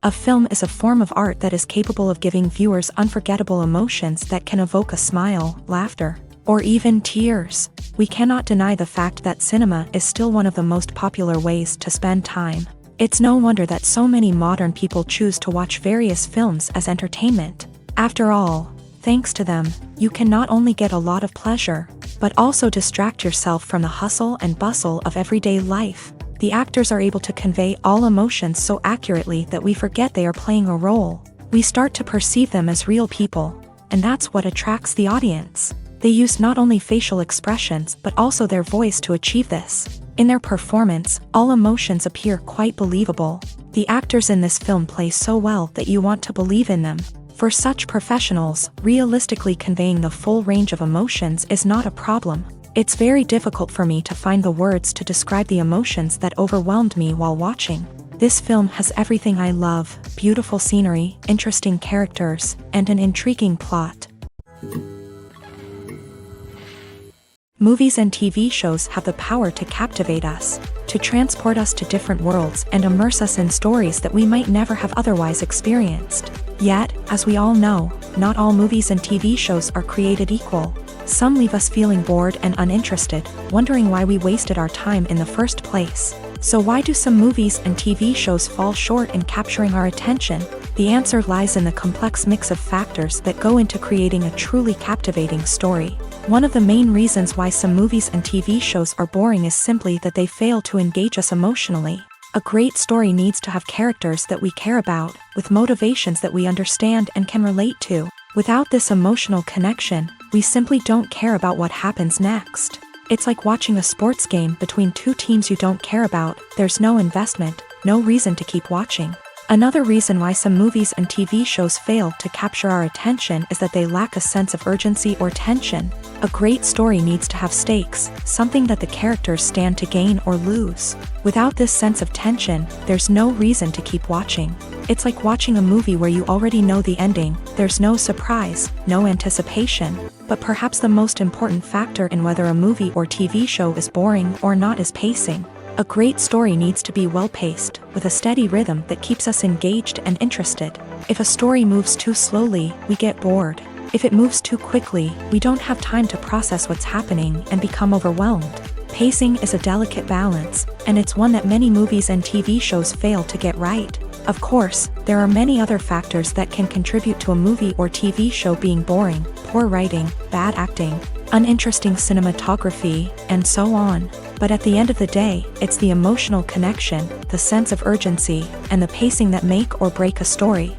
A film is a form of art that is capable of giving viewers unforgettable emotions that can evoke a smile, laughter, or even tears. We cannot deny the fact that cinema is still one of the most popular ways to spend time. It's no wonder that so many modern people choose to watch various films as entertainment. After all, thanks to them, you can not only get a lot of pleasure, but also distract yourself from the hustle and bustle of everyday life. The actors are able to convey all emotions so accurately that we forget they are playing a role. We start to perceive them as real people, and that's what attracts the audience. They use not only facial expressions but also their voice to achieve this. In their performance, all emotions appear quite believable. The actors in this film play so well that you want to believe in them. For such professionals, realistically conveying the full range of emotions is not a problem. It's very difficult for me to find the words to describe the emotions that overwhelmed me while watching. This film has everything I love: beautiful scenery, interesting characters, and an intriguing plot. Movies and TV shows have the power to captivate us, to transport us to different worlds and immerse us in stories that we might never have otherwise experienced. Yet, as we all know, not all movies and TV shows are created equal. Some leave us feeling bored and uninterested, wondering why we wasted our time in the first place. So why do some movies and TV shows fall short in capturing our attention? The answer lies in the complex mix of factors that go into creating a truly captivating story. One of the main reasons why some movies and TV shows are boring is simply that they fail to engage us emotionally. A great story needs to have characters that we care about, with motivations that we understand and can relate to. Without this emotional connection, we simply don't care about what happens next. It's like watching a sports game between two teams you don't care about. There's no investment, no reason to keep watching. Another reason why some movies and TV shows fail to capture our attention is that they lack a sense of urgency or tension. A great story needs to have stakes, something that the characters stand to gain or lose. Without this sense of tension, there's no reason to keep watching. It's like watching a movie where you already know the ending. There's no surprise, no anticipation. But perhaps the most important factor in whether a movie or TV show is boring or not is pacing. A great story needs to be well-paced, with a steady rhythm that keeps us engaged and interested. If a story moves too slowly, we get bored. If it moves too quickly, we don't have time to process what's happening and become overwhelmed. Pacing is a delicate balance, and it's one that many movies and TV shows fail to get right. Of course, there are many other factors that can contribute to a movie or TV show being boring: poor writing, bad acting, uninteresting cinematography, and so on. But at the end of the day, it's the emotional connection, the sense of urgency, and the pacing that make or break a story.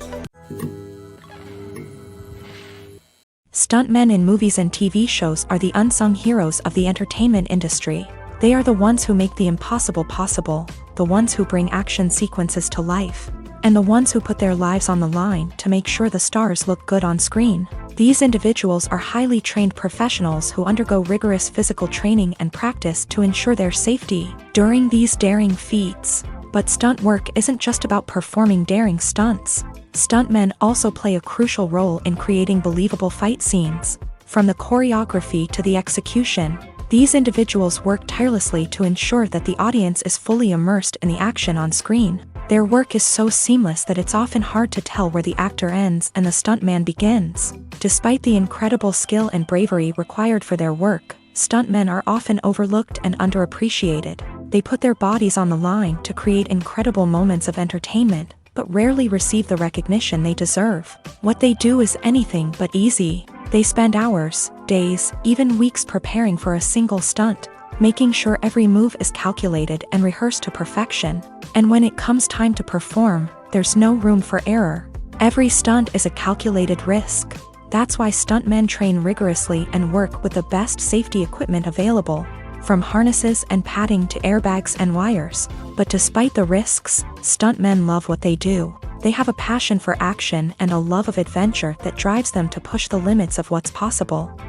Stuntmen in movies and TV shows are the unsung heroes of the entertainment industry. They are the ones who make the impossible possible, the ones who bring action sequences to life, and the ones who put their lives on the line to make sure the stars look good on screen. These individuals are highly trained professionals who undergo rigorous physical training and practice to ensure their safety during these daring feats. But stunt work isn't just about performing daring stunts. Stuntmen also play a crucial role in creating believable fight scenes. From the choreography to the execution, these individuals work tirelessly to ensure that the audience is fully immersed in the action on screen. Their work is so seamless that it's often hard to tell where the actor ends and the stuntman begins. Despite the incredible skill and bravery required for their work, stuntmen are often overlooked and underappreciated. They put their bodies on the line to create incredible moments of entertainment, but rarely receive the recognition they deserve. What they do is anything but easy. They spend hours, days, even weeks preparing for a single stunt, making sure every move is calculated and rehearsed to perfection. And when it comes time to perform, there's no room for error. Every stunt is a calculated risk. That's why stuntmen train rigorously and work with the best safety equipment available, from harnesses and padding to airbags and wires. But despite the risks, stuntmen love what they do. They have a passion for action and a love of adventure that drives them to push the limits of what's possible.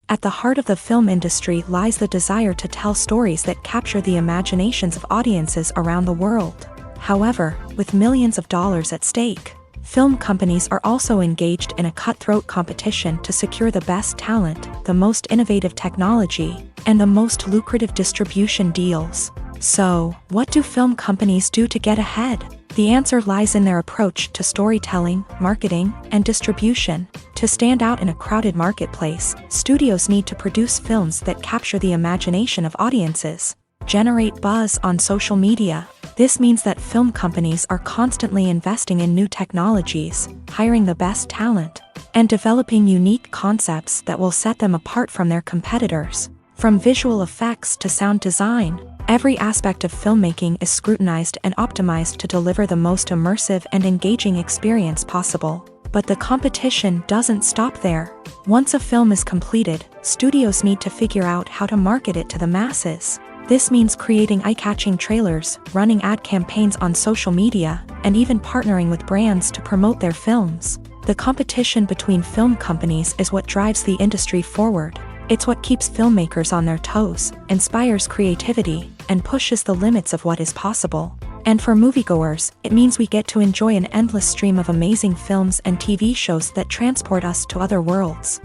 At the heart of the film industry lies the desire to tell stories that capture the imaginations of audiences around the world. However, with millions of dollars at stake, film companies are also engaged in a cutthroat competition to secure the best talent, the most innovative technology, and the most lucrative distribution deals. So, what do film companies do to get ahead? The answer lies in their approach to storytelling, marketing, and distribution. To stand out in a crowded marketplace, studios need to produce films that capture the imagination of audiences, generate buzz on social media. This means that film companies are constantly investing in new technologies, hiring the best talent, and developing unique concepts that will set them apart from their competitors. From visual effects to sound design, every aspect of filmmaking is scrutinized and optimized to deliver the most immersive and engaging experience possible. But the competition doesn't stop there. Once a film is completed, studios need to figure out how to market it to the masses. This means creating eye-catching trailers, running ad campaigns on social media, and even partnering with brands to promote their films. The competition between film companies is what drives the industry forward. It's what keeps filmmakers on their toes, inspires creativity, and pushes the limits of what is possible. And for moviegoers, it means we get to enjoy an endless stream of amazing films and TV shows that transport us to other worlds.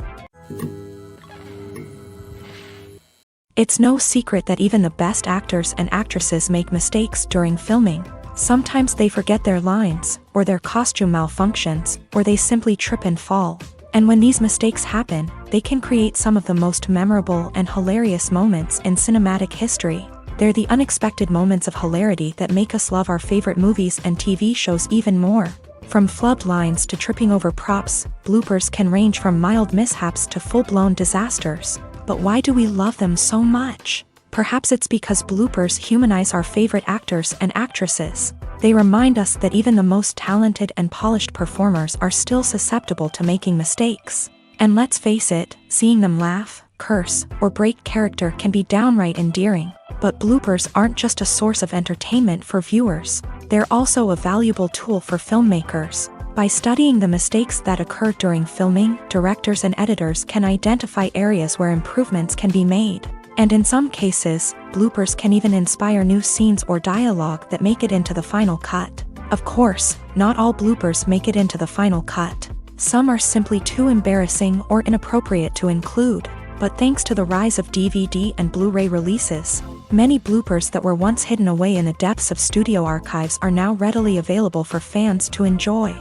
It's no secret that even the best actors and actresses make mistakes during filming. Sometimes they forget their lines, or their costume malfunctions, or they simply trip and fall. And when these mistakes happen, they can create some of the most memorable and hilarious moments in cinematic history. They're the unexpected moments of hilarity that make us love our favorite movies and TV shows even more. From flubbed lines to tripping over props, bloopers can range from mild mishaps to full-blown disasters. But why do we love them so much? Perhaps it's because bloopers humanize our favorite actors and actresses. They remind us that even the most talented and polished performers are still susceptible to making mistakes. And let's face it, seeing them laugh, curse, or break character can be downright endearing. But bloopers aren't just a source of entertainment for viewers. They're also a valuable tool for filmmakers. By studying the mistakes that occur during filming, directors and editors can identify areas where improvements can be made. And in some cases, bloopers can even inspire new scenes or dialogue that make it into the final cut. Of course, not all bloopers make it into the final cut. Some are simply too embarrassing or inappropriate to include. But thanks to the rise of DVD and Blu-ray releases, many bloopers that were once hidden away in the depths of studio archives are now readily available for fans to enjoy.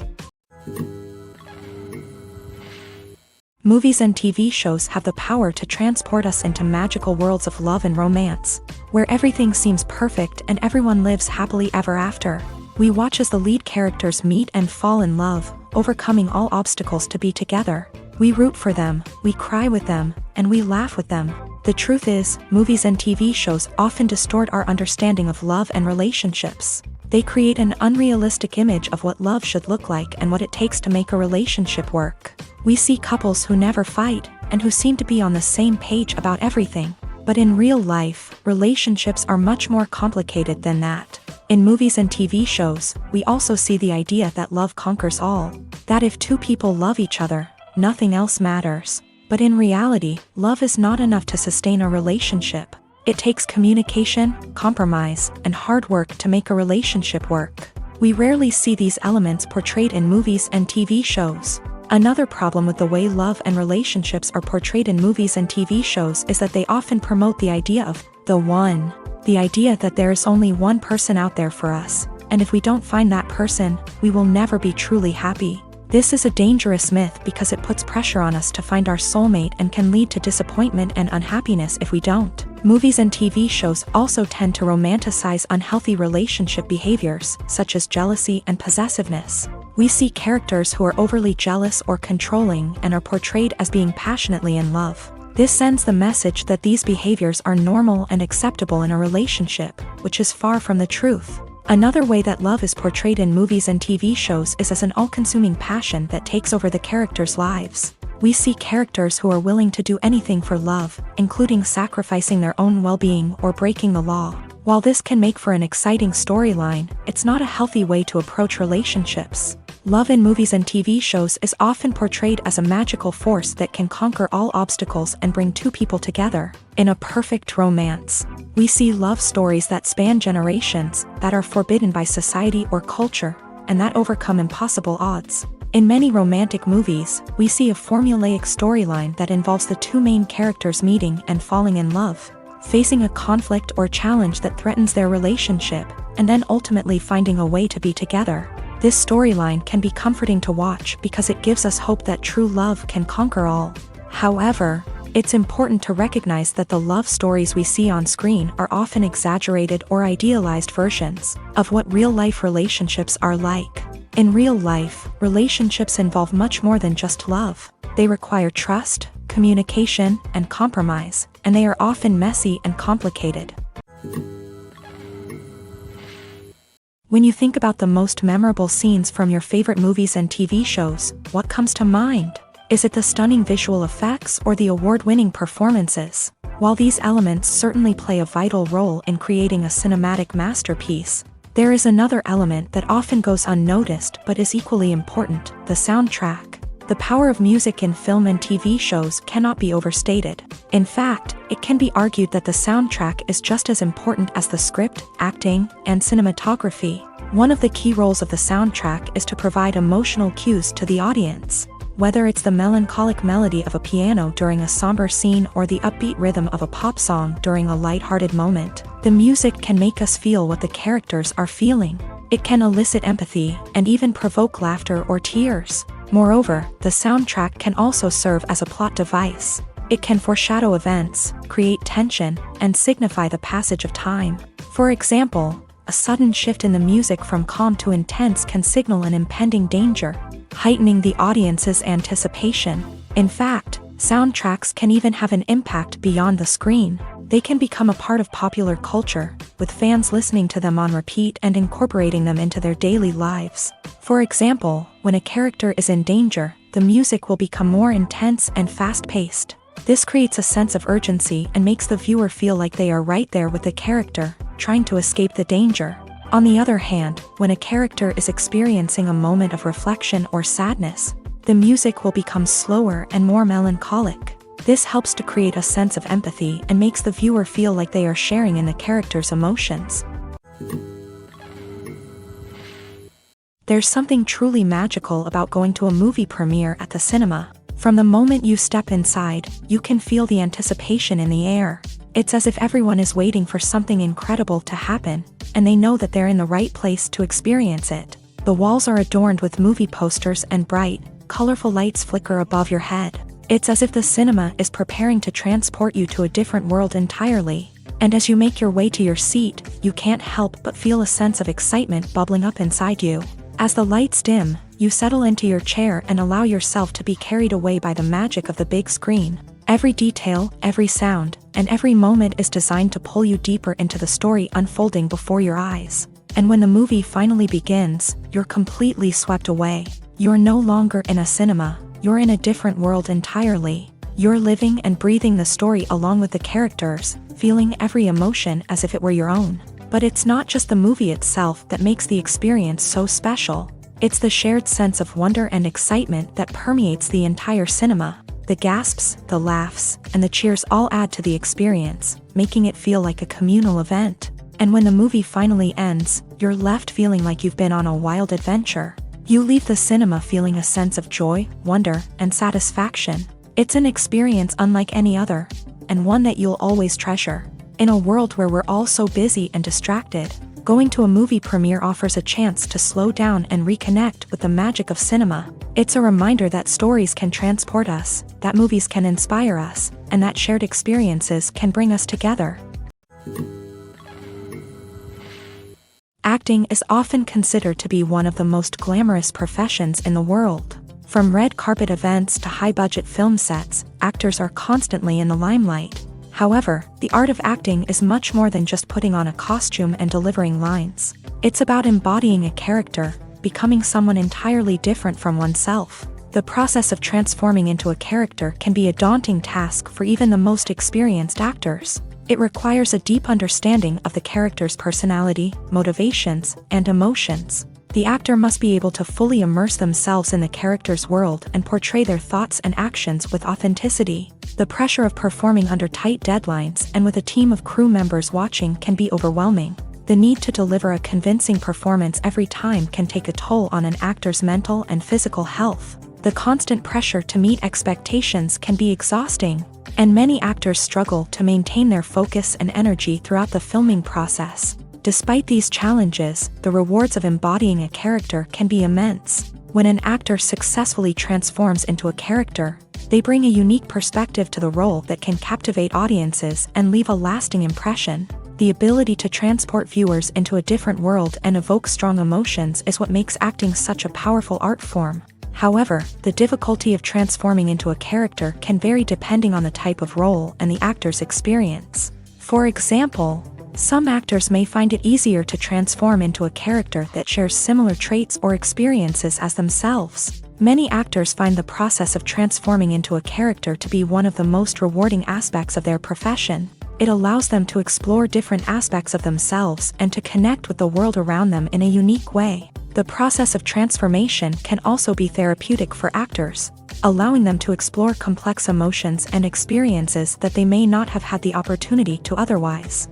Movies and TV shows have the power to transport us into magical worlds of love and romance, where everything seems perfect and everyone lives happily ever after. We watch as the lead characters meet and fall in love, overcoming all obstacles to be together. We root for them, we cry with them, and we laugh with them. The truth is, movies and TV shows often distort our understanding of love and relationships. They create an unrealistic image of what love should look like and what it takes to make a relationship work. We see couples who never fight, and who seem to be on the same page about everything. But in real life, relationships are much more complicated than that. In movies and TV shows, we also see the idea that love conquers all. That if two people love each other, nothing else matters. But in reality, love is not enough to sustain a relationship. It takes communication, compromise, and hard work to make a relationship work. We rarely see these elements portrayed in movies and TV shows. Another problem with the way love and relationships are portrayed in movies and TV shows is that they often promote the idea of the one. The idea that there is only one person out there for us, and if we don't find that person, we will never be truly happy. This is a dangerous myth because it puts pressure on us to find our soulmate and can lead to disappointment and unhappiness if we don't. Movies and TV shows also tend to romanticize unhealthy relationship behaviors, such as jealousy and possessiveness. We see characters who are overly jealous or controlling and are portrayed as being passionately in love. This sends the message that these behaviors are normal and acceptable in a relationship, which is far from the truth. Another way that love is portrayed in movies and TV shows is as an all-consuming passion that takes over the characters' lives. We see characters who are willing to do anything for love, including sacrificing their own well-being or breaking the law. While this can make for an exciting storyline, it's not a healthy way to approach relationships. Love in movies and TV shows is often portrayed as a magical force that can conquer all obstacles and bring two people together. In a perfect romance, we see love stories that span generations, that are forbidden by society or culture, and that overcome impossible odds. In many romantic movies, we see a formulaic storyline that involves the two main characters meeting and falling in love. facing a conflict or challenge that threatens their relationship, and then ultimately finding a way to be together. This storyline can be comforting to watch because it gives us hope that true love can conquer all. However, it's important to recognize that the love stories we see on screen are often exaggerated or idealized versions of what real-life relationships are like. In real life, relationships involve much more than just love. They require trust, communication, and compromise, and they are often messy and complicated. When you think about the most memorable scenes from your favorite movies and TV shows, what comes to mind? Is it the stunning visual effects or the award-winning performances? While these elements certainly play a vital role in creating a cinematic masterpiece, there is another element that often goes unnoticed but is equally important: the soundtrack. The power of music in film and TV shows cannot be overstated. In fact, it can be argued that the soundtrack is just as important as the script, acting, and cinematography. One of the key roles of the soundtrack is to provide emotional cues to the audience. Whether it's the melancholic melody of a piano during a somber scene or the upbeat rhythm of a pop song during a lighthearted moment, the music can make us feel what the characters are feeling. It can elicit empathy and even provoke laughter or tears. Moreover, the soundtrack can also serve as a plot device. It can foreshadow events, create tension, and signify the passage of time. For example, a sudden shift in the music from calm to intense can signal an impending danger, heightening the audience's anticipation. In fact, soundtracks can even have an impact beyond the screen. They can become a part of popular culture, with fans listening to them on repeat and incorporating them into their daily lives. For example, when a character is in danger, the music will become more intense and fast-paced. This creates a sense of urgency and makes the viewer feel like they are right there with the character, trying to escape the danger. On the other hand, when a character is experiencing a moment of reflection or sadness, the music will become slower and more melancholic. This helps to create a sense of empathy and makes the viewer feel like they are sharing in the character's emotions. There's something truly magical about going to a movie premiere at the cinema. From the moment you step inside, you can feel the anticipation in the air. It's as if everyone is waiting for something incredible to happen, and they know that they're in the right place to experience it. The walls are adorned with movie posters and bright, colorful lights flicker above your head. It's as if the cinema is preparing to transport you to a different world entirely. And as you make your way to your seat, you can't help but feel a sense of excitement bubbling up inside you. As the lights dim, you settle into your chair and allow yourself to be carried away by the magic of the big screen. Every detail, every sound, and every moment is designed to pull you deeper into the story unfolding before your eyes. And when the movie finally begins, you're completely swept away. You're no longer in a cinema, you're in a different world entirely. You're living and breathing the story along with the characters, feeling every emotion as if it were your own. But it's not just the movie itself that makes the experience so special. It's the shared sense of wonder and excitement that permeates the entire cinema. The gasps, the laughs, and the cheers all add to the experience, making it feel like a communal event. And when the movie finally ends, you're left feeling like you've been on a wild adventure. You leave the cinema feeling a sense of joy, wonder, and satisfaction. It's an experience unlike any other, and one that you'll always treasure. In a world where we're all so busy and distracted, going to a movie premiere offers a chance to slow down and reconnect with the magic of cinema. It's a reminder that stories can transport us, that movies can inspire us, and that shared experiences can bring us together. Acting is often considered to be one of the most glamorous professions in the world. From red carpet events to high-budget film sets, actors are constantly in the limelight. However, the art of acting is much more than just putting on a costume and delivering lines. It's about embodying a character, becoming someone entirely different from oneself. The process of transforming into a character can be a daunting task for even the most experienced actors. It requires a deep understanding of the character's personality, motivations, and emotions. The actor must be able to fully immerse themselves in the character's world and portray their thoughts and actions with authenticity. The pressure of performing under tight deadlines and with a team of crew members watching can be overwhelming. The need to deliver a convincing performance every time can take a toll on an actor's mental and physical health. The constant pressure to meet expectations can be exhausting, And many actors struggle to maintain their focus and energy throughout the filming process. Despite these challenges, the rewards of embodying a character can be immense. When an actor successfully transforms into a character, they bring a unique perspective to the role that can captivate audiences and leave a lasting impression. The ability to transport viewers into a different world and evoke strong emotions is what makes acting such a powerful art form. However, the difficulty of transforming into a character can vary depending on the type of role and the actor's experience. For example, some actors may find it easier to transform into a character that shares similar traits or experiences as themselves. Many actors find the process of transforming into a character to be one of the most rewarding aspects of their profession. It allows them to explore different aspects of themselves and to connect with the world around them in a unique way. The process of transformation can also be therapeutic for actors, allowing them to explore complex emotions and experiences that they may not have had the opportunity to otherwise.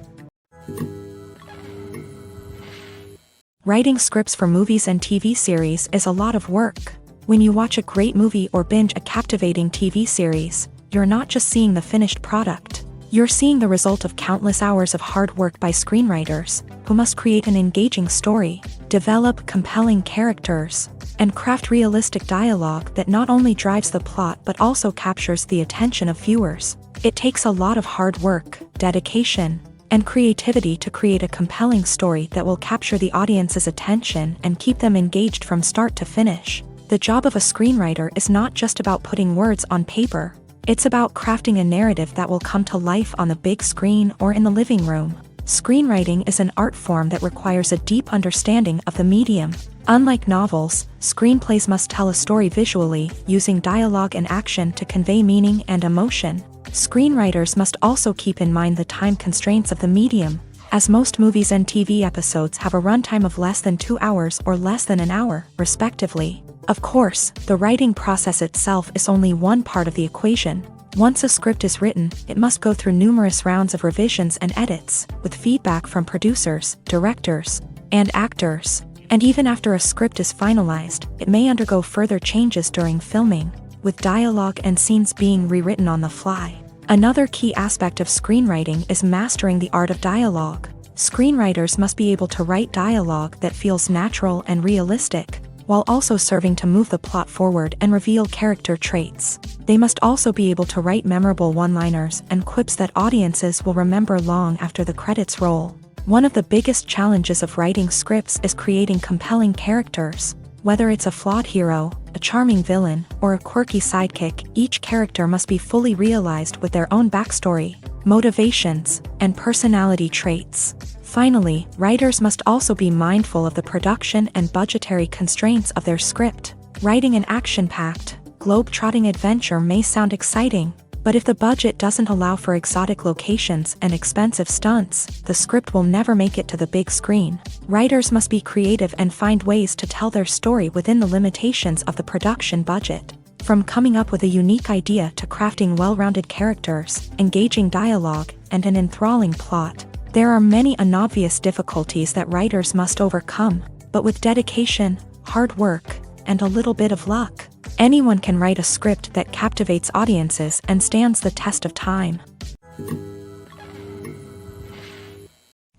Writing scripts for movies and TV series is a lot of work. When you watch a great movie or binge a captivating TV series, you're not just seeing the finished product. You're seeing the result of countless hours of hard work by screenwriters, who must create an engaging story, develop compelling characters, and craft realistic dialogue that not only drives the plot but also captures the attention of viewers. It takes a lot of hard work, dedication, and creativity to create a compelling story that will capture the audience's attention and keep them engaged from start to finish. The job of a screenwriter is not just about putting words on paper. It's about crafting a narrative that will come to life on the big screen or in the living room. Screenwriting is an art form that requires a deep understanding of the medium. Unlike novels, screenplays must tell a story visually, using dialogue and action to convey meaning and emotion. Screenwriters must also keep in mind the time constraints of the medium, as most movies and TV episodes have a runtime of less than 2 hours or less than an hour, respectively. Of course, the writing process itself is only one part of the equation. Once a script is written, it must go through numerous rounds of revisions and edits, with feedback from producers, directors, and actors. And even after a script is finalized, it may undergo further changes during filming, with dialogue and scenes being rewritten on the fly. Another key aspect of screenwriting is mastering the art of dialogue. Screenwriters must be able to write dialogue that feels natural and realistic, while also serving to move the plot forward and reveal character traits. They must also be able to write memorable one-liners and quips that audiences will remember long after the credits roll. One of the biggest challenges of writing scripts is creating compelling characters. Whether it's a flawed hero, a charming villain, or a quirky sidekick, each character must be fully realized with their own backstory, motivations, and personality traits. Finally, writers must also be mindful of the production and budgetary constraints of their script. Writing an action-packed, globe-trotting adventure may sound exciting, but if the budget doesn't allow for exotic locations and expensive stunts, the script will never make it to the big screen. Writers must be creative and find ways to tell their story within the limitations of the production budget. From coming up with a unique idea to crafting well-rounded characters, engaging dialogue, and an enthralling plot, there are many unobvious difficulties that writers must overcome, but with dedication, hard work, and a little bit of luck, anyone can write a script that captivates audiences and stands the test of time.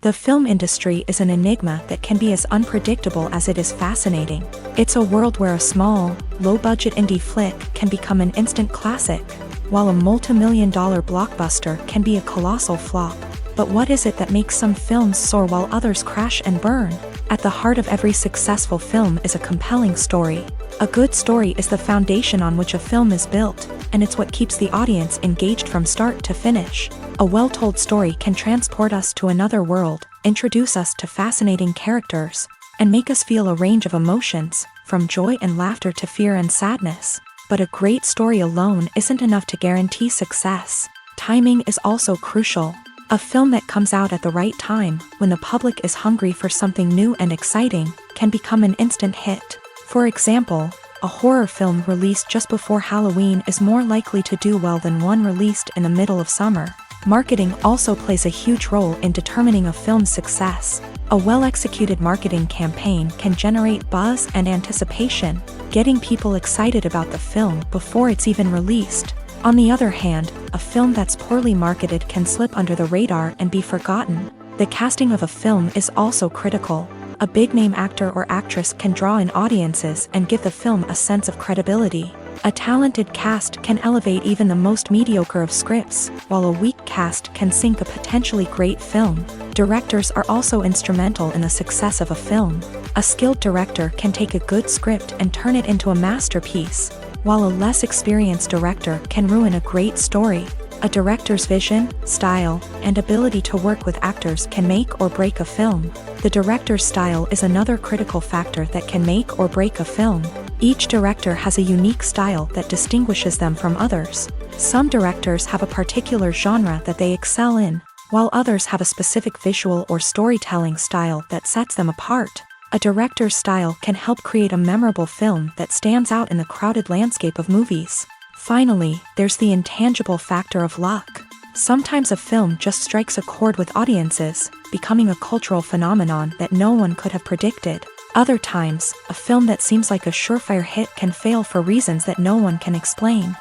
The film industry is an enigma that can be as unpredictable as it is fascinating. It's a world where a small, low-budget indie flick can become an instant classic, while a multi-million-dollar blockbuster can be a colossal flop. But what is it that makes some films soar while others crash and burn? At the heart of every successful film is a compelling story. A good story is the foundation on which a film is built, and it's what keeps the audience engaged from start to finish. A well-told story can transport us to another world, introduce us to fascinating characters, and make us feel a range of emotions, from joy and laughter to fear and sadness. But a great story alone isn't enough to guarantee success. Timing is also crucial. A film that comes out at the right time, when the public is hungry for something new and exciting, can become an instant hit. For example, a horror film released just before Halloween is more likely to do well than one released in the middle of summer. Marketing also plays a huge role in determining a film's success. A well-executed marketing campaign can generate buzz and anticipation, getting people excited about the film before it's even released. On the other hand, a film that's poorly marketed can slip under the radar and be forgotten. The casting of a film is also critical. A big-name actor or actress can draw in audiences and give the film a sense of credibility. A talented cast can elevate even the most mediocre of scripts, while a weak cast can sink a potentially great film. Directors are also instrumental in the success of a film. A skilled director can take a good script and turn it into a masterpiece, while a less experienced director can ruin a great story. A director's vision, style, and ability to work with actors can make or break a film. The director's style is another critical factor that can make or break a film. Each director has a unique style that distinguishes them from others. Some directors have a particular genre that they excel in, while others have a specific visual or storytelling style that sets them apart. A director's style can help create a memorable film that stands out in the crowded landscape of movies. Finally, there's the intangible factor of luck. Sometimes a film just strikes a chord with audiences, becoming a cultural phenomenon that no one could have predicted. Other times, a film that seems like a surefire hit can fail for reasons that no one can explain.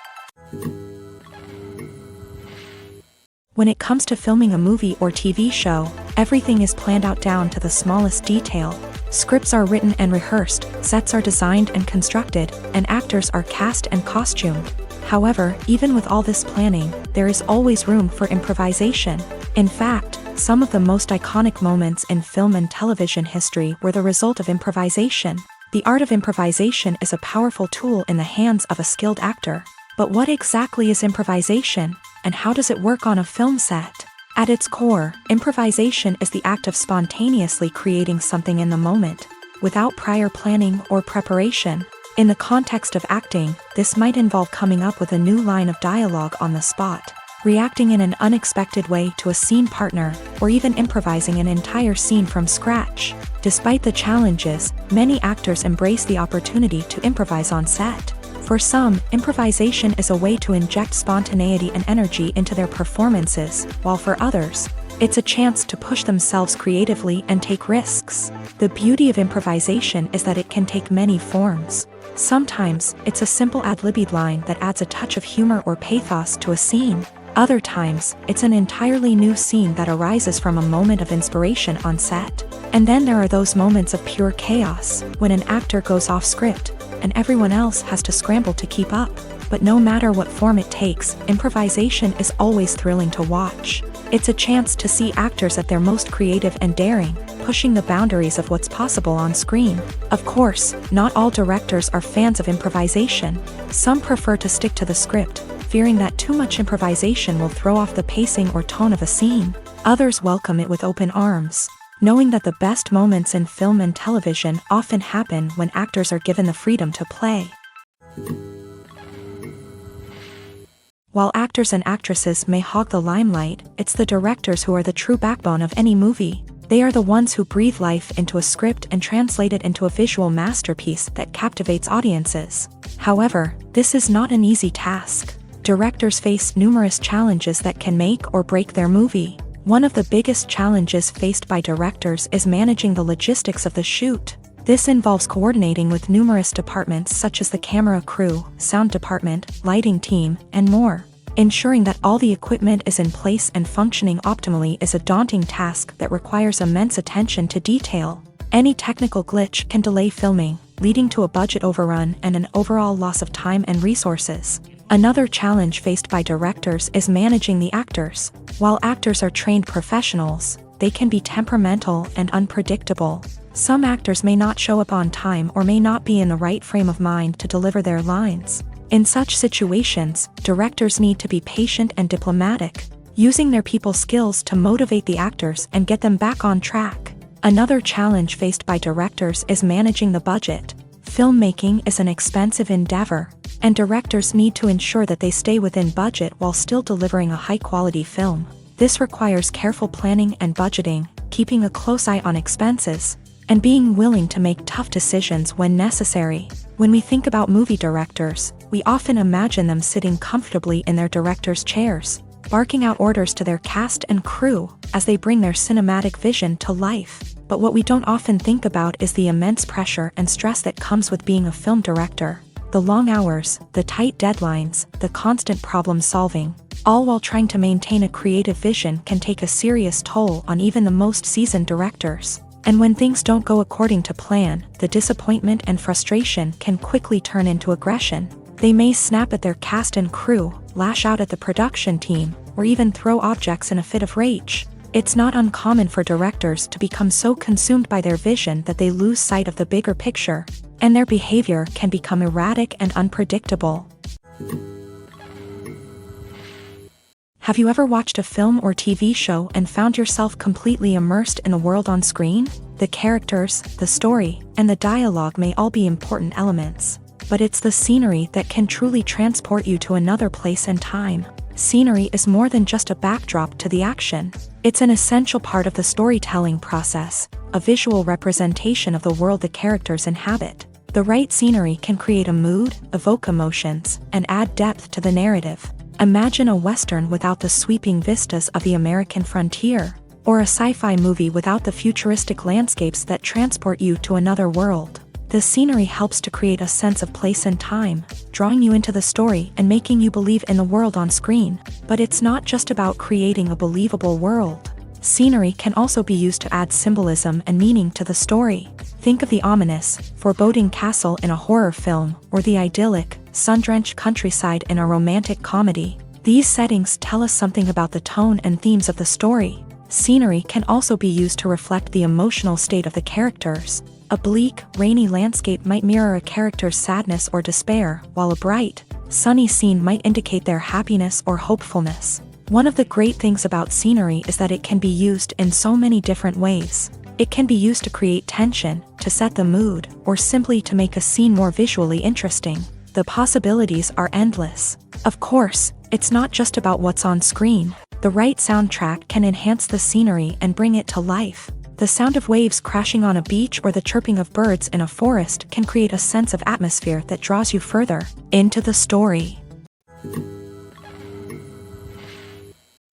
When it comes to filming a movie or TV show, everything is planned out down to the smallest detail. Scripts are written and rehearsed, sets are designed and constructed, and actors are cast and costumed. However, even with all this planning, there is always room for improvisation. In fact, some of the most iconic moments in film and television history were the result of improvisation. The art of improvisation is a powerful tool in the hands of a skilled actor. But what exactly is improvisation, and how does it work on a film set? At its core, improvisation is the act of spontaneously creating something in the moment, without prior planning or preparation. In the context of acting, this might involve coming up with a new line of dialogue on the spot, reacting in an unexpected way to a scene partner, or even improvising an entire scene from scratch. Despite the challenges, many actors embrace the opportunity to improvise on set. For some, improvisation is a way to inject spontaneity and energy into their performances, while for others, it's a chance to push themselves creatively and take risks. The beauty of improvisation is that it can take many forms. Sometimes, it's a simple ad-libbed line that adds a touch of humor or pathos to a scene. Other times, it's an entirely new scene that arises from a moment of inspiration on set. And then there are those moments of pure chaos, when an actor goes off script, and everyone else has to scramble to keep up. But no matter what form it takes, improvisation is always thrilling to watch. It's a chance to see actors at their most creative and daring, pushing the boundaries of what's possible on screen. Of course, not all directors are fans of improvisation. Some prefer to stick to the script, fearing that too much improvisation will throw off the pacing or tone of a scene. Others welcome it with open arms, knowing that the best moments in film and television often happen when actors are given the freedom to play. While actors and actresses may hog the limelight, it's the directors who are the true backbone of any movie. They are the ones who breathe life into a script and translate it into a visual masterpiece that captivates audiences. However, this is not an easy task. Directors face numerous challenges that can make or break their movie. One of the biggest challenges faced by directors is managing the logistics of the shoot. This involves coordinating with numerous departments such as the camera crew, sound department, lighting team, and more. Ensuring that all the equipment is in place and functioning optimally is a daunting task that requires immense attention to detail. Any technical glitch can delay filming, leading to a budget overrun and an overall loss of time and resources. Another challenge faced by directors is managing the actors. While actors are trained professionals, they can be temperamental and unpredictable. Some actors may not show up on time or may not be in the right frame of mind to deliver their lines. In such situations, directors need to be patient and diplomatic, using their people skills to motivate the actors and get them back on track. Another challenge faced by directors is managing the budget. Filmmaking is an expensive endeavor, and directors need to ensure that they stay within budget while still delivering a high-quality film. This requires careful planning and budgeting, keeping a close eye on expenses, and being willing to make tough decisions when necessary. When we think about movie directors, we often imagine them sitting comfortably in their director's chairs, barking out orders to their cast and crew as they bring their cinematic vision to life. But what we don't often think about is the immense pressure and stress that comes with being a film director. The long hours, the tight deadlines, the constant problem solving, all while trying to maintain a creative vision can take a serious toll on even the most seasoned directors. And when things don't go according to plan, the disappointment and frustration can quickly turn into aggression. They may snap at their cast and crew, lash out at the production team, or even throw objects in a fit of rage. It's not uncommon for directors to become so consumed by their vision that they lose sight of the bigger picture, and their behavior can become erratic and unpredictable. Have you ever watched a film or TV show and found yourself completely immersed in the world on screen? The characters, the story, and the dialogue may all be important elements, but it's the scenery that can truly transport you to another place and time. Scenery is more than just a backdrop to the action. It's an essential part of the storytelling process, a visual representation of the world the characters inhabit. The right scenery can create a mood, evoke emotions, and add depth to the narrative. Imagine a Western without the sweeping vistas of the American frontier, or a sci-fi movie without the futuristic landscapes that transport you to another world. The scenery helps to create a sense of place and time, drawing you into the story and making you believe in the world on screen. But it's not just about creating a believable world. Scenery can also be used to add symbolism and meaning to the story. Think of the ominous, foreboding castle in a horror film, or the idyllic, sun-drenched countryside in a romantic comedy. These settings tell us something about the tone and themes of the story. Scenery can also be used to reflect the emotional state of the characters. A bleak, rainy landscape might mirror a character's sadness or despair, while a bright, sunny scene might indicate their happiness or hopefulness. One of the great things about scenery is that it can be used in so many different ways. It can be used to create tension, to set the mood, or simply to make a scene more visually interesting. The possibilities are endless. Of course, it's not just about what's on screen. The right soundtrack can enhance the scenery and bring it to life. The sound of waves crashing on a beach or the chirping of birds in a forest can create a sense of atmosphere that draws you further into the story.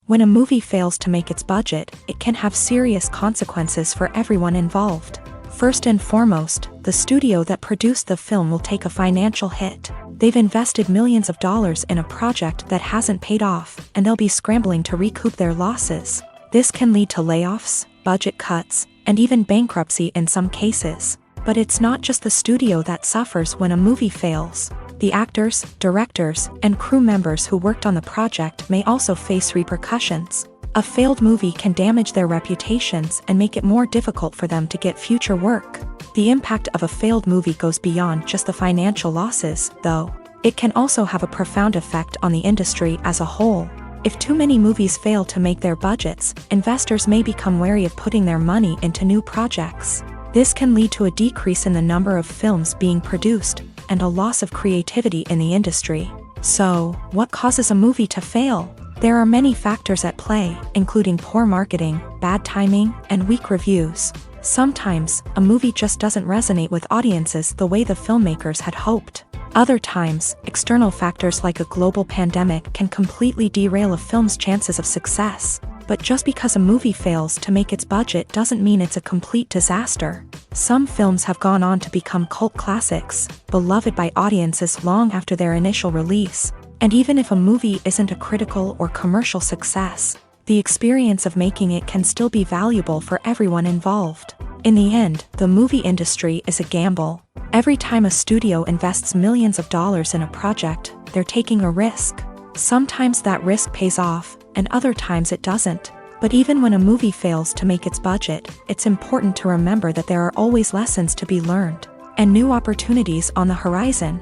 When a movie fails to make its budget, it can have serious consequences for everyone involved. First and foremost, the studio that produced the film will take a financial hit. They've invested millions of dollars in a project that hasn't paid off, and they'll be scrambling to recoup their losses. This can lead to layoffs, budget cuts, and even bankruptcy in some cases. But it's not just the studio that suffers when a movie fails. The actors, directors, and crew members who worked on the project may also face repercussions. A failed movie can damage their reputations and make it more difficult for them to get future work. The impact of a failed movie goes beyond just the financial losses, though. It can also have a profound effect on the industry as a whole. If too many movies fail to make their budgets, investors may become wary of putting their money into new projects. This can lead to a decrease in the number of films being produced, and a loss of creativity in the industry. So, what causes a movie to fail? There are many factors at play, including poor marketing, bad timing, and weak reviews. Sometimes, a movie just doesn't resonate with audiences the way the filmmakers had hoped. Other times, external factors like a global pandemic can completely derail a film's chances of success. But just because a movie fails to make its budget doesn't mean it's a complete disaster. Some films have gone on to become cult classics, beloved by audiences long after their initial release. And even if a movie isn't a critical or commercial success, the experience of making it can still be valuable for everyone involved. In the end, the movie industry is a gamble. Every time a studio invests millions of dollars in a project, they're taking a risk. Sometimes that risk pays off, and other times it doesn't. But even when a movie fails to make its budget, it's important to remember that there are always lessons to be learned, and new opportunities on the horizon.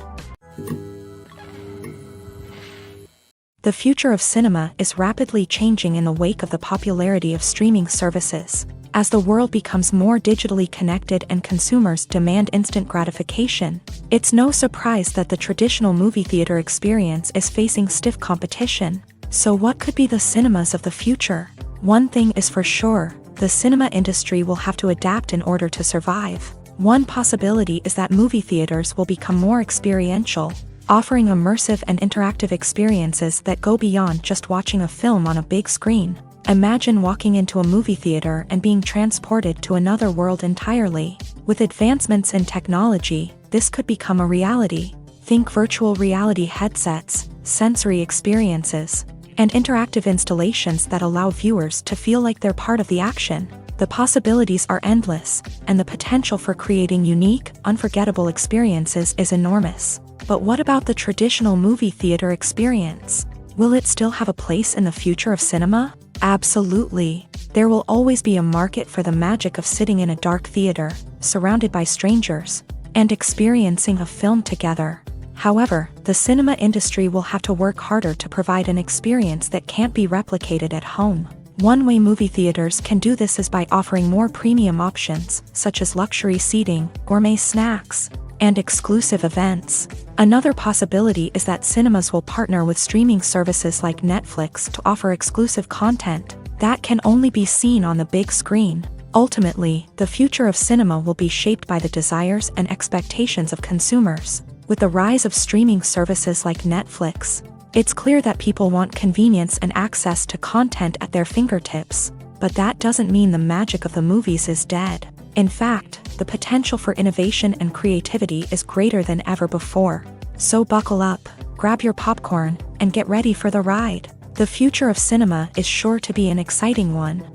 The future of cinema is rapidly changing in the wake of the popularity of streaming services. As the world becomes more digitally connected and consumers demand instant gratification, it's no surprise that the traditional movie theater experience is facing stiff competition. So what could be the cinemas of the future? One thing is for sure, the cinema industry will have to adapt in order to survive. One possibility is that movie theaters will become more experiential, offering immersive and interactive experiences that go beyond just watching a film on a big screen. Imagine walking into a movie theater and being transported to another world entirely. With advancements in technology, this could become a reality. Think virtual reality headsets, sensory experiences, and interactive installations that allow viewers to feel like they're part of the action. The possibilities are endless, and the potential for creating unique, unforgettable experiences is enormous. But what about the traditional movie theater experience? Will it still have a place in the future of cinema? Absolutely. There will always be a market for the magic of sitting in a dark theater, surrounded by strangers, and experiencing a film together. However, the cinema industry will have to work harder to provide an experience that can't be replicated at home. One way movie theaters can do this is by offering more premium options, such as luxury seating, gourmet snacks, and exclusive events. Another possibility is that cinemas will partner with streaming services like Netflix to offer exclusive content that can only be seen on the big screen. Ultimately, the future of cinema will be shaped by the desires and expectations of consumers. With the rise of streaming services like Netflix, it's clear that people want convenience and access to content at their fingertips. But that doesn't mean the magic of the movies is dead. In fact, the potential for innovation and creativity is greater than ever before. So buckle up, grab your popcorn, and get ready for the ride. The future of cinema is sure to be an exciting one.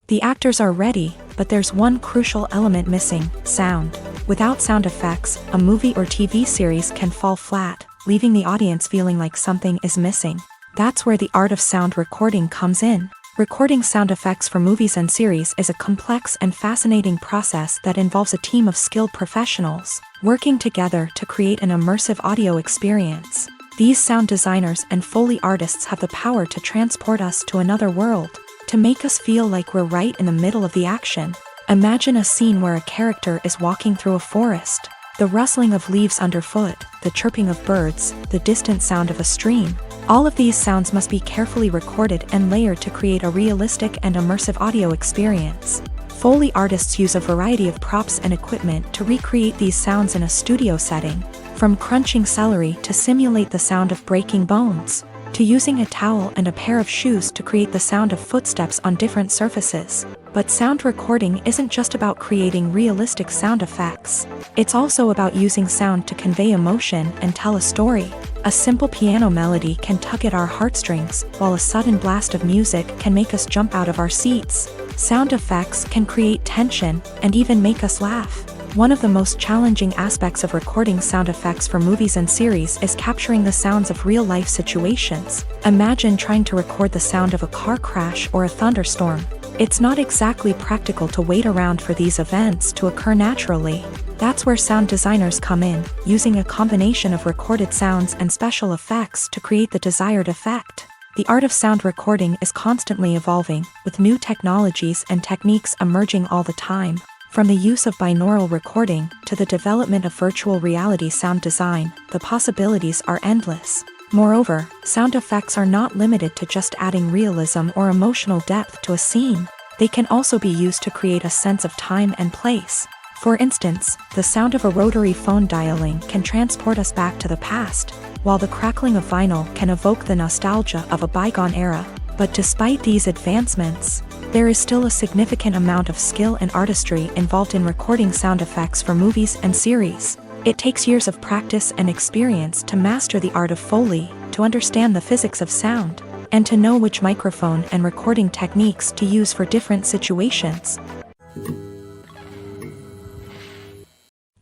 The actors are ready, but there's one crucial element missing: sound. Without sound effects, a movie or TV series can fall flat, leaving the audience feeling like something is missing. That's where the art of sound recording comes in. Recording sound effects for movies and series is a complex and fascinating process that involves a team of skilled professionals working together to create an immersive audio experience. These sound designers and Foley artists have the power to transport us to another world, to make us feel like we're right in the middle of the action. Imagine a scene where a character is walking through a forest. The rustling of leaves underfoot, the chirping of birds, the distant sound of a stream. All of these sounds must be carefully recorded and layered to create a realistic and immersive audio experience. Foley artists use a variety of props and equipment to recreate these sounds in a studio setting, from crunching celery to simulate the sound of breaking bones, to using a towel and a pair of shoes to create the sound of footsteps on different surfaces. But sound recording isn't just about creating realistic sound effects. It's also about using sound to convey emotion and tell a story. A simple piano melody can tug at our heartstrings, while a sudden blast of music can make us jump out of our seats. Sound effects can create tension and even make us laugh. One of the most challenging aspects of recording sound effects for movies and series is capturing the sounds of real-life situations. Imagine trying to record the sound of a car crash or a thunderstorm. It's not exactly practical to wait around for these events to occur naturally. That's where sound designers come in, using a combination of recorded sounds and special effects to create the desired effect. The art of sound recording is constantly evolving, with new technologies and techniques emerging all the time. From the use of binaural recording to the development of virtual reality sound design, the possibilities are endless. Moreover, sound effects are not limited to just adding realism or emotional depth to a scene. They can also be used to create a sense of time and place. For instance, the sound of a rotary phone dialing can transport us back to the past, while the crackling of vinyl can evoke the nostalgia of a bygone era. But despite these advancements, there is still a significant amount of skill and artistry involved in recording sound effects for movies and series. It takes years of practice and experience to master the art of Foley, to understand the physics of sound, and to know which microphone and recording techniques to use for different situations.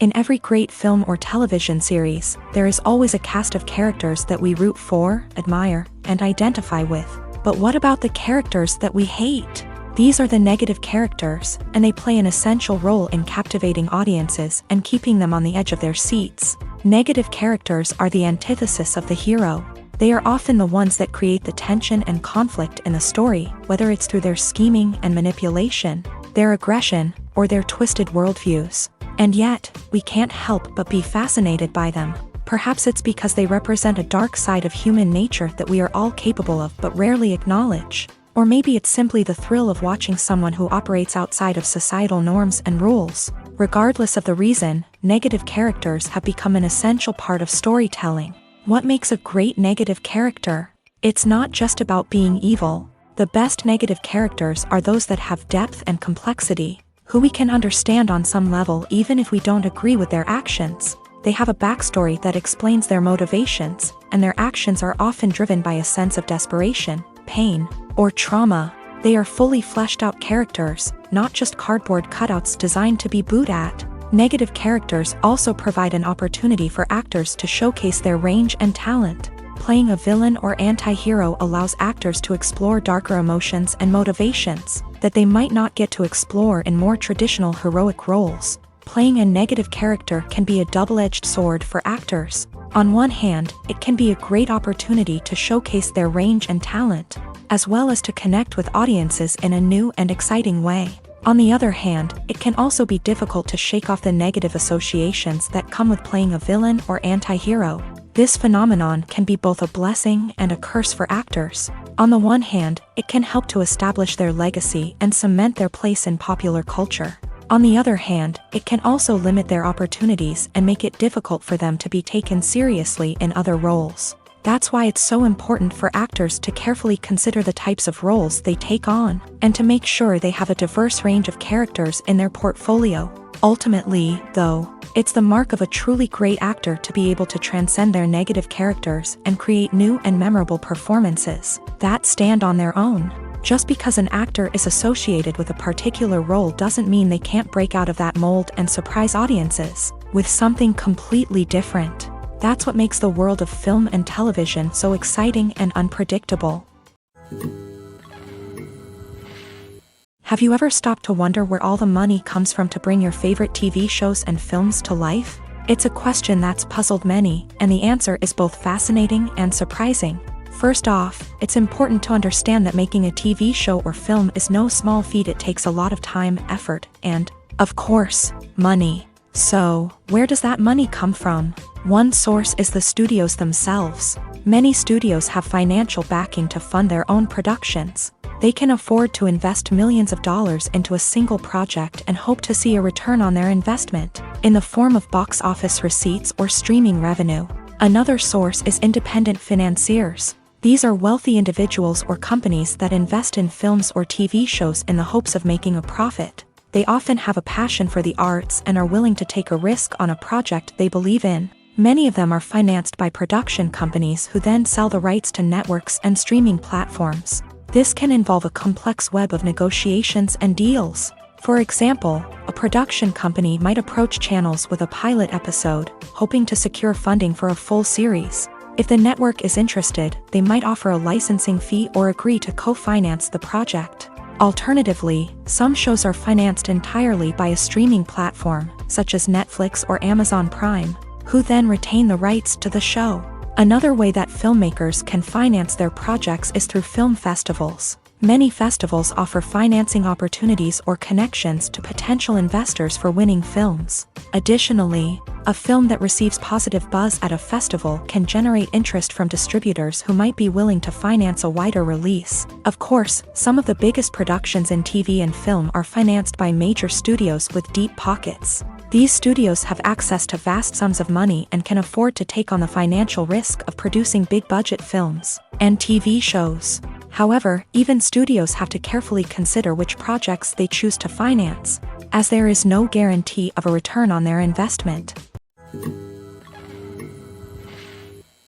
In every great film or television series, there is always a cast of characters that we root for, admire, and identify with. But what about the characters that we hate? These are the negative characters, and they play an essential role in captivating audiences and keeping them on the edge of their seats. Negative characters are the antithesis of the hero. They are often the ones that create the tension and conflict in the story, whether it's through their scheming and manipulation, their aggression, or their twisted worldviews. And yet, we can't help but be fascinated by them. Perhaps it's because they represent a dark side of human nature that we are all capable of but rarely acknowledge. Or maybe it's simply the thrill of watching someone who operates outside of societal norms and rules. Regardless of the reason, negative characters have become an essential part of storytelling. What makes a great negative character? It's not just about being evil. The best negative characters are those that have depth and complexity. who we can understand on some level even if we don't agree with their actions. They have a backstory that explains their motivations, and their actions are often driven by a sense of desperation, pain, or trauma. They are fully fleshed out characters, not just cardboard cutouts designed to be booed at. Negative characters also provide an opportunity for actors to showcase their range and talent. Playing a villain or anti-hero allows actors to explore darker emotions and motivations that they might not get to explore in more traditional heroic roles. Playing a negative character can be a double-edged sword for actors. On one hand, it can be a great opportunity to showcase their range and talent, as well as to connect with audiences in a new and exciting way. On the other hand, it can also be difficult to shake off the negative associations that come with playing a villain or anti-hero. This phenomenon can be both a blessing and a curse for actors. On the one hand, it can help to establish their legacy and cement their place in popular culture. On the other hand, it can also limit their opportunities and make it difficult for them to be taken seriously in other roles. That's why it's so important for actors to carefully consider the types of roles they take on, and to make sure they have a diverse range of characters in their portfolio. Ultimately, though, it's the mark of a truly great actor to be able to transcend their negative characters and create new and memorable performances that stand on their own. Just because an actor is associated with a particular role doesn't mean they can't break out of that mold and surprise audiences with something completely different. That's what makes the world of film and television so exciting and unpredictable. Have you ever stopped to wonder where all the money comes from to bring your favorite TV shows and films to life? It's a question that's puzzled many, and the answer is both fascinating and surprising. First off, it's important to understand that making a TV show or film is no small feat. It takes a lot of time, effort, and, of course, money. So, where does that money come from? One source is the studios themselves. Many studios have financial backing to fund their own productions. They can afford to invest millions of dollars into a single project and hope to see a return on their investment in the form of box office receipts or streaming revenue. Another source is independent financiers. These are wealthy individuals or companies that invest in films or TV shows in the hopes of making a profit. They often have a passion for the arts and are willing to take a risk on a project they believe in. Many of them are financed by production companies who then sell the rights to networks and streaming platforms. This can involve a complex web of negotiations and deals. For example, a production company might approach channels with a pilot episode, hoping to secure funding for a full series. If the network is interested, they might offer a licensing fee or agree to co-finance the project. Alternatively, some shows are financed entirely by a streaming platform, such as Netflix or Amazon Prime, who then retain the rights to the show. Another way that filmmakers can finance their projects is through film festivals. Many festivals offer financing opportunities or connections to potential investors for winning films. Additionally, a film that receives positive buzz at a festival can generate interest from distributors who might be willing to finance a wider release. Of course, some of the biggest productions in TV and film are financed by major studios with deep pockets. These studios have access to vast sums of money and can afford to take on the financial risk of producing big-budget films and TV shows. However, even studios have to carefully consider which projects they choose to finance, as there is no guarantee of a return on their investment.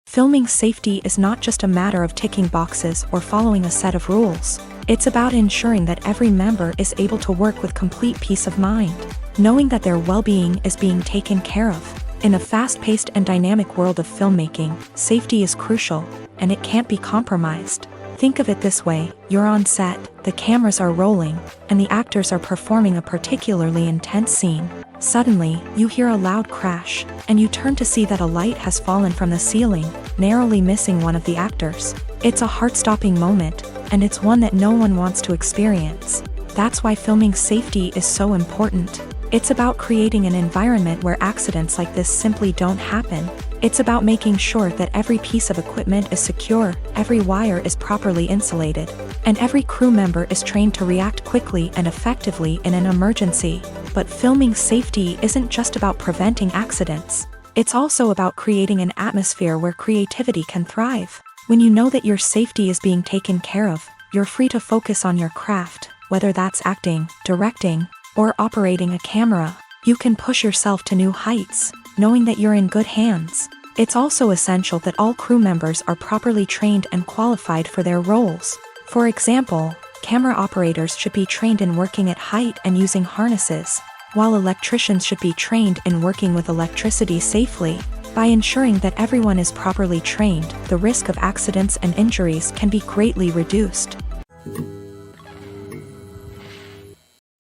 Filming safety is not just a matter of ticking boxes or following a set of rules. It's about ensuring that every member is able to work with complete peace of mind, knowing that their well-being is being taken care of. In a fast-paced and dynamic world of filmmaking, safety is crucial, and it can't be compromised. Think of it this way: you're on set, the cameras are rolling, and the actors are performing a particularly intense scene. Suddenly, you hear a loud crash, and you turn to see that a light has fallen from the ceiling, narrowly missing one of the actors. It's a heart-stopping moment, and it's one that no one wants to experience. That's why filming safety is so important. It's about creating an environment where accidents like this simply don't happen. It's about making sure that every piece of equipment is secure, every wire is properly insulated, and every crew member is trained to react quickly and effectively in an emergency. But filming safety isn't just about preventing accidents. It's also about creating an atmosphere where creativity can thrive. When you know that your safety is being taken care of, you're free to focus on your craft, whether that's acting, directing, or operating a camera, you can push yourself to new heights, knowing that you're in good hands. It's also essential that all crew members are properly trained and qualified for their roles. For example, camera operators should be trained in working at height and using harnesses, while electricians should be trained in working with electricity safely. By ensuring that everyone is properly trained, the risk of accidents and injuries can be greatly reduced.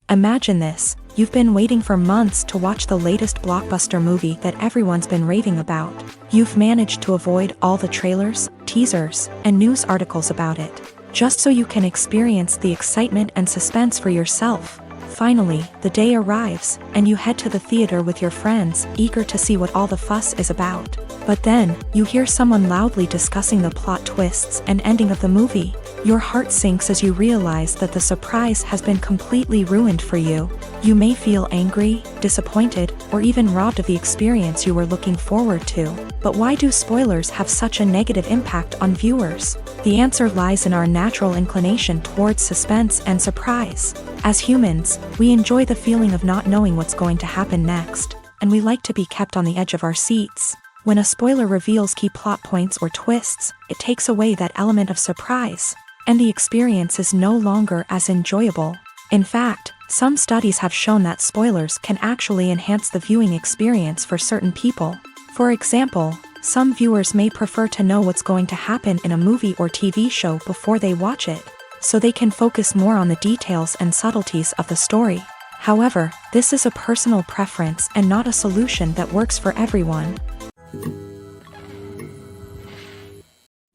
Imagine this: you've been waiting for months to watch the latest blockbuster movie that everyone's been raving about. You've managed to avoid all the trailers, teasers, and news articles about it, just so you can experience the excitement and suspense for yourself. Finally, the day arrives, and you head to the theater with your friends, eager to see what all the fuss is about. But then, you hear someone loudly discussing the plot twists and ending of the movie. Your heart sinks as you realize that the surprise has been completely ruined for you. You may feel angry, disappointed, or even robbed of the experience you were looking forward to. But why do spoilers have such a negative impact on viewers? The answer lies in our natural inclination towards suspense and surprise. As humans, we enjoy the feeling of not knowing what's going to happen next, and we like to be kept on the edge of our seats. When a spoiler reveals key plot points or twists, it takes away that element of surprise, and the experience is no longer as enjoyable. In fact, some studies have shown that spoilers can actually enhance the viewing experience for certain people. For example, some viewers may prefer to know what's going to happen in a movie or TV show before they watch it, so they can focus more on the details and subtleties of the story. However, this is a personal preference and not a solution that works for everyone.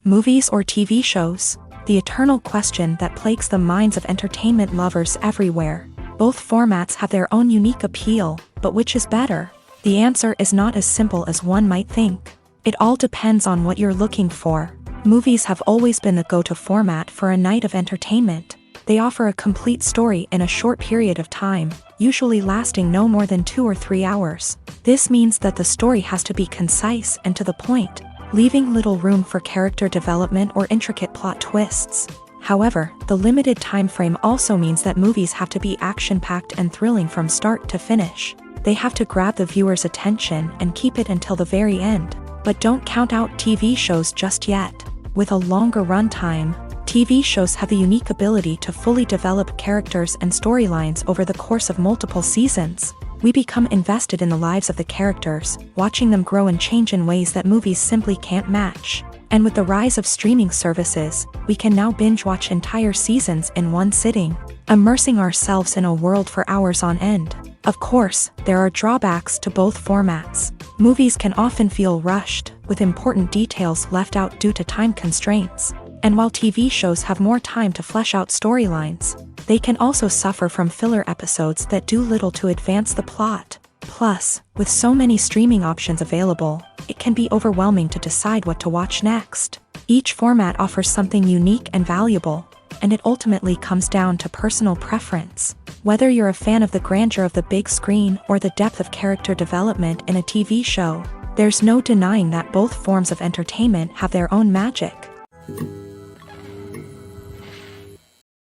Movies or TV shows? The eternal question that plagues the minds of entertainment lovers everywhere. Both formats have their own unique appeal, but which is better? The answer is not as simple as one might think. It all depends on what you're looking for. Movies have always been the go-to format for a night of entertainment. They offer a complete story in a short period of time, usually lasting no more than 2 or 3 hours. This means that the story has to be concise and to the point, leaving little room for character development or intricate plot twists. However, the limited time frame also means that movies have to be action-packed and thrilling from start to finish. They have to grab the viewer's attention and keep it until the very end. But don't count out TV shows just yet. With a longer runtime, TV shows have the unique ability to fully develop characters and storylines over the course of multiple seasons. We become invested in the lives of the characters, watching them grow and change in ways that movies simply can't match. And with the rise of streaming services, we can now binge-watch entire seasons in one sitting, immersing ourselves in a world for hours on end. Of course, there are drawbacks to both formats. Movies can often feel rushed, with important details left out due to time constraints. And while TV shows have more time to flesh out storylines, they can also suffer from filler episodes that do little to advance the plot. Plus, with so many streaming options available, it can be overwhelming to decide what to watch next. Each format offers something unique and valuable, and it ultimately comes down to personal preference. Whether you're a fan of the grandeur of the big screen or the depth of character development in a TV show, there's no denying that both forms of entertainment have their own magic.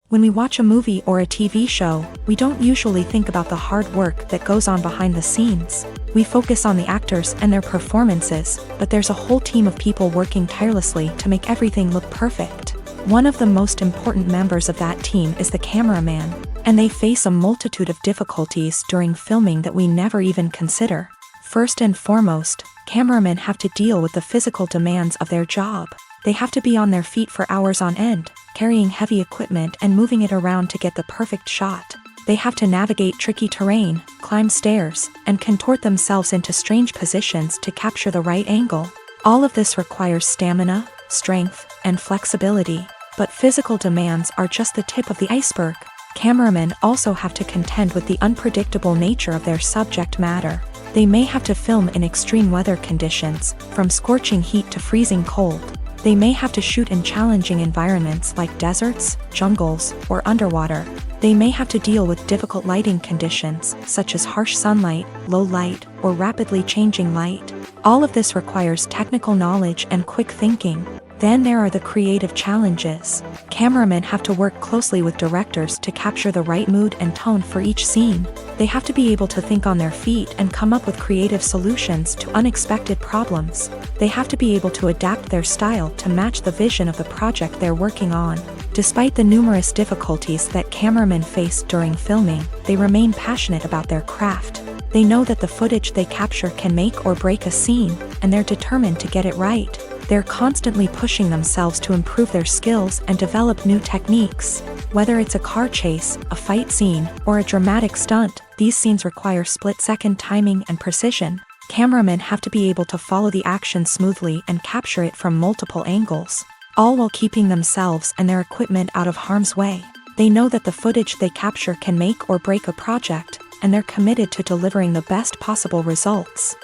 When we watch a movie or a TV show, we don't usually think about the hard work that goes on behind the scenes. We focus on the actors and their performances, but there's a whole team of people working tirelessly to make everything look perfect. One of the most important members of that team is the cameraman, and they face a multitude of difficulties during filming that we never even consider. First and foremost, cameramen have to deal with the physical demands of their job. They have to be on their feet for hours on end, carrying heavy equipment and moving it around to get the perfect shot. They have to navigate tricky terrain, climb stairs, and contort themselves into strange positions to capture the right angle. All of this requires stamina, strength, and flexibility. But physical demands are just the tip of the iceberg. Cameramen also have to contend with the unpredictable nature of their subject matter. They may have to film in extreme weather conditions, from scorching heat to freezing cold. They may have to shoot in challenging environments like deserts, jungles, or underwater. They may have to deal with difficult lighting conditions, such as harsh sunlight, low light, or rapidly changing light. All of this requires technical knowledge and quick thinking. Then there are the creative challenges. Cameramen have to work closely with directors to capture the right mood and tone for each scene. They have to be able to think on their feet and come up with creative solutions to unexpected problems. They have to be able to adapt their style to match the vision of the project they're working on. Despite the numerous difficulties that cameramen face during filming, they remain passionate about their craft. They know that the footage they capture can make or break a scene, and they're determined to get it right. They're constantly pushing themselves to improve their skills and develop new techniques. Whether it's a car chase, a fight scene, or a dramatic stunt, these scenes require split-second timing and precision. Cameramen have to be able to follow the action smoothly and capture it from multiple angles, all while keeping themselves and their equipment out of harm's way. They know that the footage they capture can make or break a project, and they're committed to delivering the best possible results.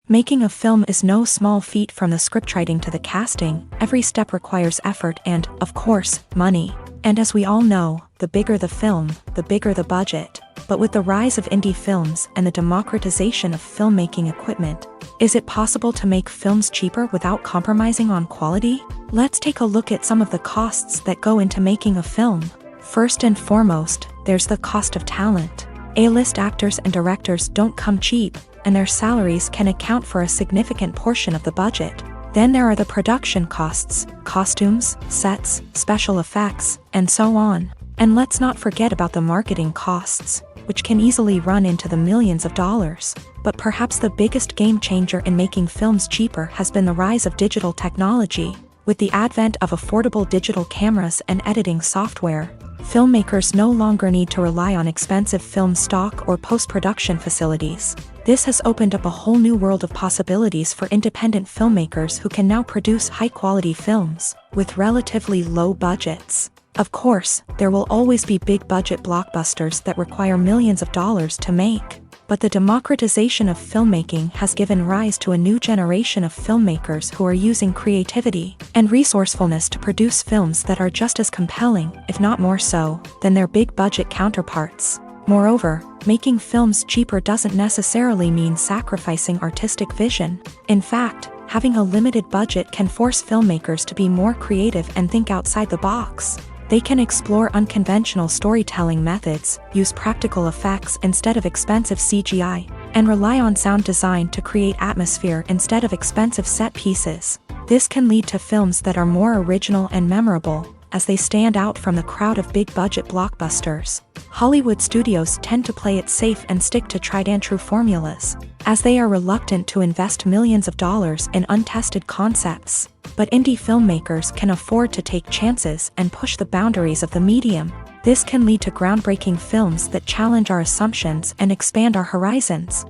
Making a film is no small feat. From the scriptwriting to the casting, every step requires effort and, of course, money. And as we all know, the bigger the film, the bigger the budget. But with the rise of indie films and the democratization of filmmaking equipment, is it possible to make films cheaper without compromising on quality? Let's take a look at some of the costs that go into making a film. First and foremost, there's the cost of talent. A-list actors and directors don't come cheap, and their salaries can account for a significant portion of the budget. Then there are the production costs, costumes, sets, special effects, and so on. And let's not forget about the marketing costs, which can easily run into the millions of dollars. But perhaps the biggest game changer in making films cheaper has been the rise of digital technology. With the advent of affordable digital cameras and editing software, filmmakers no longer need to rely on expensive film stock or post-production facilities. This has opened up a whole new world of possibilities for independent filmmakers who can now produce high-quality films with relatively low budgets. Of course, there will always be big-budget blockbusters that require millions of dollars to make. But the democratization of filmmaking has given rise to a new generation of filmmakers who are using creativity and resourcefulness to produce films that are just as compelling, if not more so, than their big-budget counterparts. Moreover, making films cheaper doesn't necessarily mean sacrificing artistic vision. In fact, having a limited budget can force filmmakers to be more creative and think outside the box. They can explore unconventional storytelling methods, use practical effects instead of expensive CGI, and rely on sound design to create atmosphere instead of expensive set pieces. This can lead to films that are more original and memorable, as they stand out from the crowd of big-budget blockbusters. Hollywood studios tend to play it safe and stick to tried-and-true formulas, as they are reluctant to invest millions of dollars in untested concepts. But indie filmmakers can afford to take chances and push the boundaries of the medium. This can lead to groundbreaking films that challenge our assumptions and expand our horizons.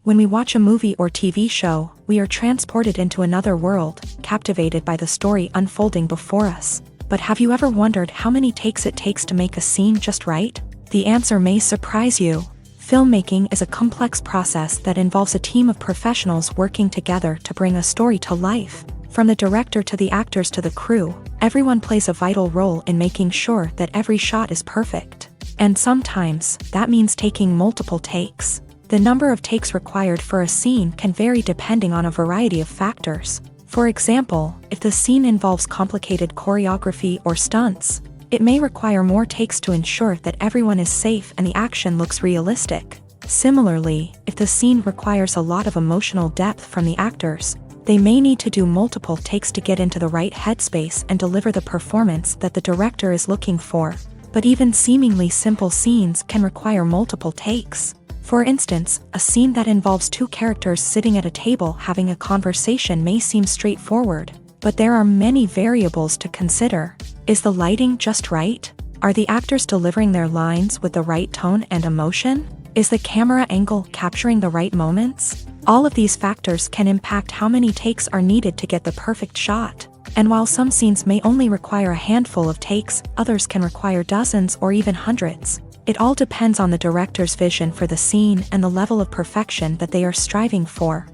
When we watch a movie or TV show, we are transported into another world, captivated by the story unfolding before us. But have you ever wondered how many takes it takes to make a scene just right? The answer may surprise you. Filmmaking is a complex process that involves a team of professionals working together to bring a story to life. From the director to the actors to the crew, everyone plays a vital role in making sure that every shot is perfect. And sometimes, that means taking multiple takes. The number of takes required for a scene can vary depending on a variety of factors. For example, if the scene involves complicated choreography or stunts, it may require more takes to ensure that everyone is safe and the action looks realistic. Similarly, if the scene requires a lot of emotional depth from the actors, they may need to do multiple takes to get into the right headspace and deliver the performance that the director is looking for. But even seemingly simple scenes can require multiple takes. For instance, a scene that involves two characters sitting at a table having a conversation may seem straightforward, but there are many variables to consider. Is the lighting just right? Are the actors delivering their lines with the right tone and emotion? Is the camera angle capturing the right moments? All of these factors can impact how many takes are needed to get the perfect shot. And while some scenes may only require a handful of takes, others can require dozens or even hundreds. It all depends on the director's vision for the scene and the level of perfection that they are striving for.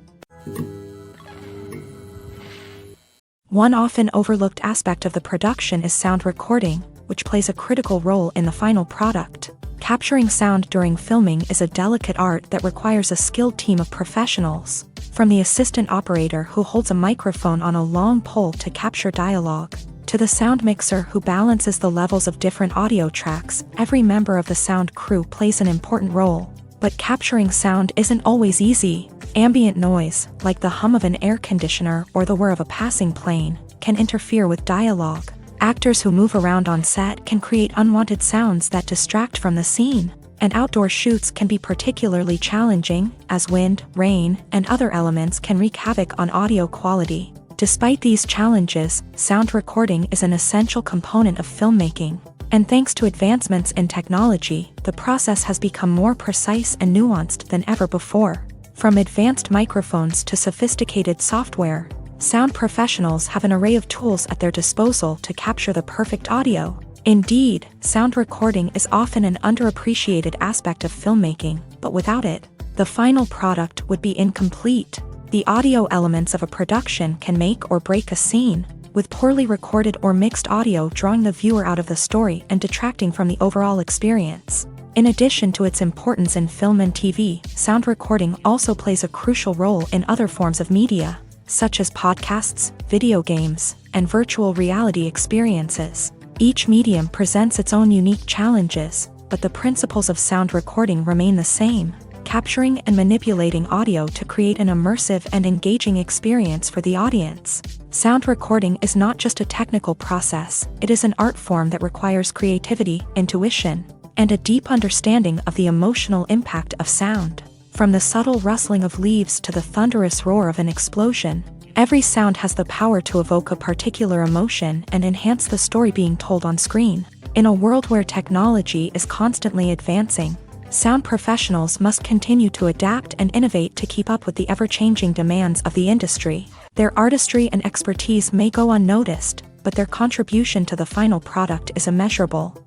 One often overlooked aspect of the production is sound recording, which plays a critical role in the final product. Capturing sound during filming is a delicate art that requires a skilled team of professionals. From the assistant operator who holds a microphone on a long pole to capture dialogue, to the sound mixer who balances the levels of different audio tracks, every member of the sound crew plays an important role. But capturing sound isn't always easy. Ambient noise, like the hum of an air conditioner or the whir of a passing plane, can interfere with dialogue. Actors who move around on set can create unwanted sounds that distract from the scene. And outdoor shoots can be particularly challenging, as wind, rain, and other elements can wreak havoc on audio quality. Despite these challenges, sound recording is an essential component of filmmaking. And thanks to advancements in technology, the process has become more precise and nuanced than ever before. From advanced microphones to sophisticated software, sound professionals have an array of tools at their disposal to capture the perfect audio. Indeed, sound recording is often an underappreciated aspect of filmmaking, but without it, the final product would be incomplete. The audio elements of a production can make or break a scene, with poorly recorded or mixed audio drawing the viewer out of the story and detracting from the overall experience. In addition to its importance in film and TV, sound recording also plays a crucial role in other forms of media, such as podcasts, video games, and virtual reality experiences. Each medium presents its own unique challenges, but the principles of sound recording remain the same: capturing and manipulating audio to create an immersive and engaging experience for the audience. Sound recording is not just a technical process, it is an art form that requires creativity, intuition, and a deep understanding of the emotional impact of sound. From the subtle rustling of leaves to the thunderous roar of an explosion, every sound has the power to evoke a particular emotion and enhance the story being told on screen. In a world where technology is constantly advancing, sound professionals must continue to adapt and innovate to keep up with the ever-changing demands of the industry. Their artistry and expertise may go unnoticed, but their contribution to the final product is immeasurable.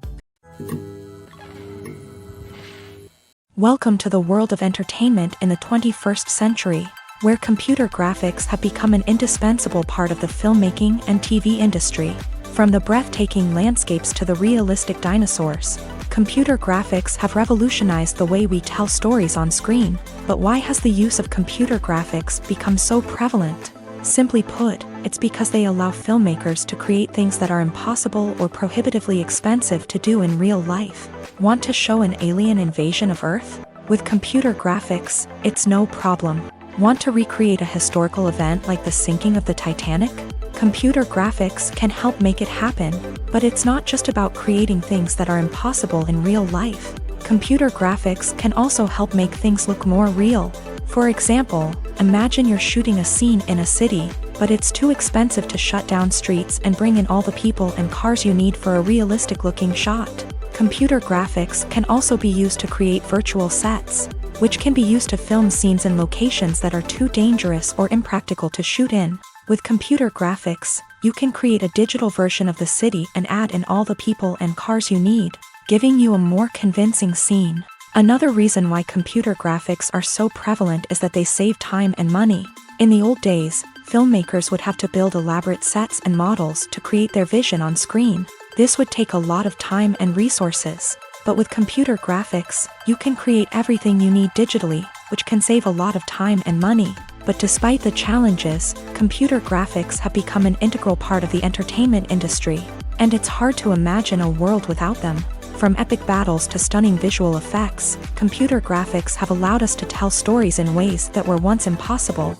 Welcome to the world of entertainment in the 21st century, where computer graphics have become an indispensable part of the filmmaking and TV industry. From the breathtaking landscapes to the realistic dinosaurs, computer graphics have revolutionized the way we tell stories on screen. But why has the use of computer graphics become so prevalent? Simply put, it's because they allow filmmakers to create things that are impossible or prohibitively expensive to do in real life. Want to show an alien invasion of Earth? With computer graphics, it's no problem. Want to recreate a historical event like the sinking of the Titanic? Computer graphics can help make it happen, but it's not just about creating things that are impossible in real life. Computer graphics can also help make things look more real. For example, imagine you're shooting a scene in a city, but it's too expensive to shut down streets and bring in all the people and cars you need for a realistic-looking shot. Computer graphics can also be used to create virtual sets, which can be used to film scenes in locations that are too dangerous or impractical to shoot in. With computer graphics, you can create a digital version of the city and add in all the people and cars you need, giving you a more convincing scene. Another reason why computer graphics are so prevalent is that they save time and money. In the old days, filmmakers would have to build elaborate sets and models to create their vision on screen. This would take a lot of time and resources. But with computer graphics, you can create everything you need digitally, which can save a lot of time and money. But despite the challenges, computer graphics have become an integral part of the entertainment industry, and it's hard to imagine a world without them. From epic battles to stunning visual effects, computer graphics have allowed us to tell stories in ways that were once impossible.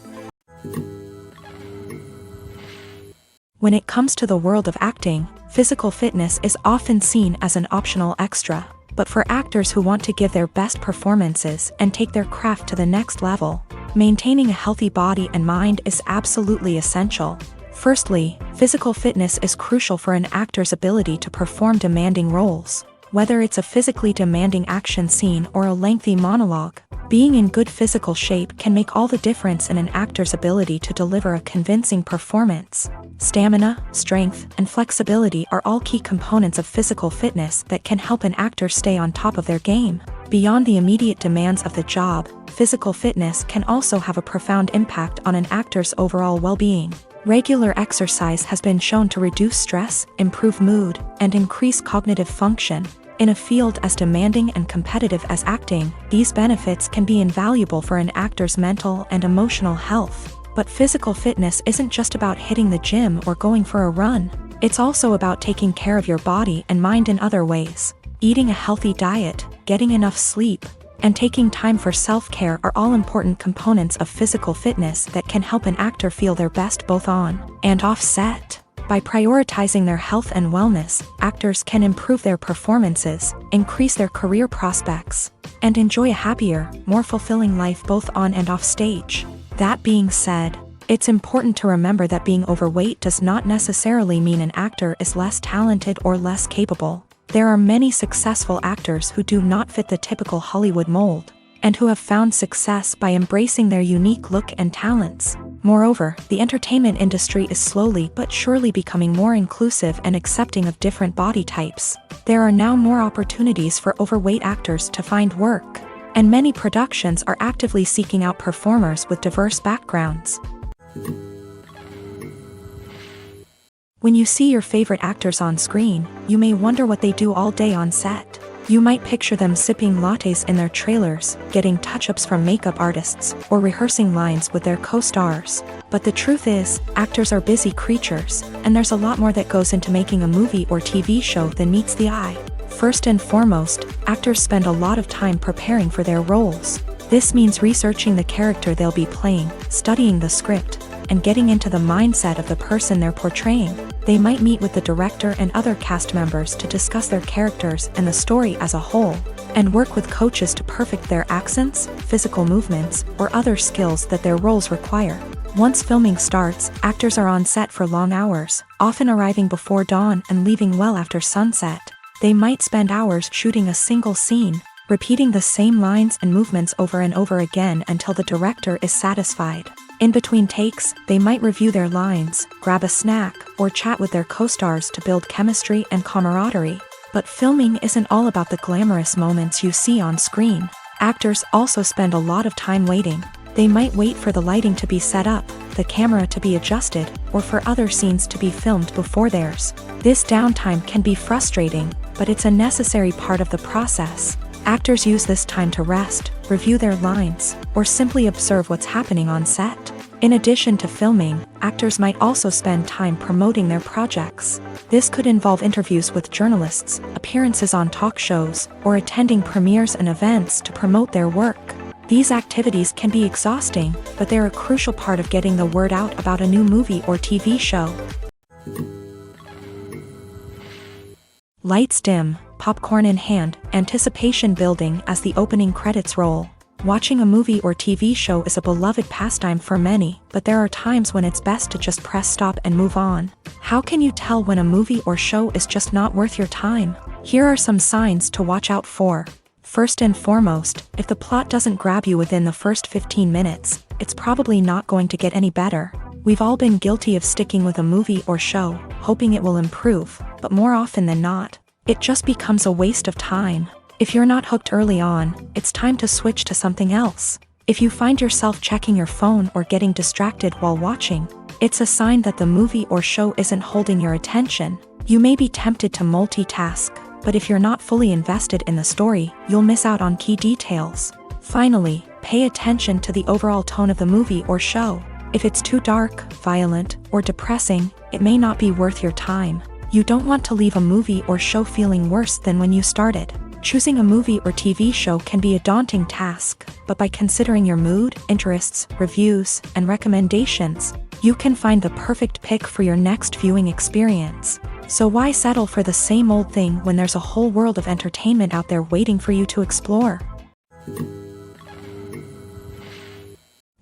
When it comes to the world of acting, physical fitness is often seen as an optional extra. But for actors who want to give their best performances and take their craft to the next level, maintaining a healthy body and mind is absolutely essential. Firstly, physical fitness is crucial for an actor's ability to perform demanding roles. Whether it's a physically demanding action scene or a lengthy monologue, being in good physical shape can make all the difference in an actor's ability to deliver a convincing performance. Stamina, strength, and flexibility are all key components of physical fitness that can help an actor stay on top of their game. Beyond the immediate demands of the job, physical fitness can also have a profound impact on an actor's overall well-being. Regular exercise has been shown to reduce stress, improve mood, and increase cognitive function. In a field as demanding and competitive as acting, these benefits can be invaluable for an actor's mental and emotional health. But physical fitness isn't just about hitting the gym or going for a run. It's also about taking care of your body and mind in other ways. Eating a healthy diet, getting enough sleep, and taking time for self-care are all important components of physical fitness that can help an actor feel their best both on and off set. By prioritizing their health and wellness, actors can improve their performances, increase their career prospects, and enjoy a happier, more fulfilling life both on and off stage. That being said, it's important to remember that being overweight does not necessarily mean an actor is less talented or less capable. There are many successful actors who do not fit the typical Hollywood mold, and who have found success by embracing their unique look and talents. Moreover, the entertainment industry is slowly but surely becoming more inclusive and accepting of different body types. There are now more opportunities for overweight actors to find work, and many productions are actively seeking out performers with diverse backgrounds. When you see your favorite actors on screen, you may wonder what they do all day on set. You might picture them sipping lattes in their trailers, getting touch-ups from makeup artists, or rehearsing lines with their co-stars. But the truth is, actors are busy creatures, and there's a lot more that goes into making a movie or TV show than meets the eye. First and foremost, actors spend a lot of time preparing for their roles. This means researching the character they'll be playing, studying the script, and getting into the mindset of the person they're portraying. They might meet with the director and other cast members to discuss their characters and the story as a whole, and work with coaches to perfect their accents, physical movements, or other skills that their roles require. Once filming starts, actors are on set for long hours, often arriving before dawn and leaving well after sunset. They might spend hours shooting a single scene, repeating the same lines and movements over and over again until the director is satisfied. In between takes, they might review their lines, grab a snack, or chat with their co-stars to build chemistry and camaraderie. But filming isn't all about the glamorous moments you see on screen. Actors also spend a lot of time waiting. They might wait for the lighting to be set up, the camera to be adjusted, or for other scenes to be filmed before theirs. This downtime can be frustrating, but it's a necessary part of the process. Actors use this time to rest, review their lines, or simply observe what's happening on set. In addition to filming, actors might also spend time promoting their projects. This could involve interviews with journalists, appearances on talk shows, or attending premieres and events to promote their work. These activities can be exhausting, but they're a crucial part of getting the word out about a new movie or TV show. Lights dim, popcorn in hand, anticipation building as the opening credits roll. Watching a movie or TV show is a beloved pastime for many, but there are times when it's best to just press stop and move on. How can you tell when a movie or show is just not worth your time? Here are some signs to watch out for. First and foremost, if the plot doesn't grab you within the first 15 minutes, it's probably not going to get any better. We've all been guilty of sticking with a movie or show, hoping it will improve, but more often than not, it just becomes a waste of time. If you're not hooked early on, it's time to switch to something else. If you find yourself checking your phone or getting distracted while watching, it's a sign that the movie or show isn't holding your attention. You may be tempted to multitask, but if you're not fully invested in the story, you'll miss out on key details. Finally, pay attention to the overall tone of the movie or show. If it's too dark, violent, or depressing, it may not be worth your time. You don't want to leave a movie or show feeling worse than when you started. Choosing a movie or TV show can be a daunting task, but by considering your mood, interests, reviews, and recommendations, you can find the perfect pick for your next viewing experience. So why settle for the same old thing when there's a whole world of entertainment out there waiting for you to explore?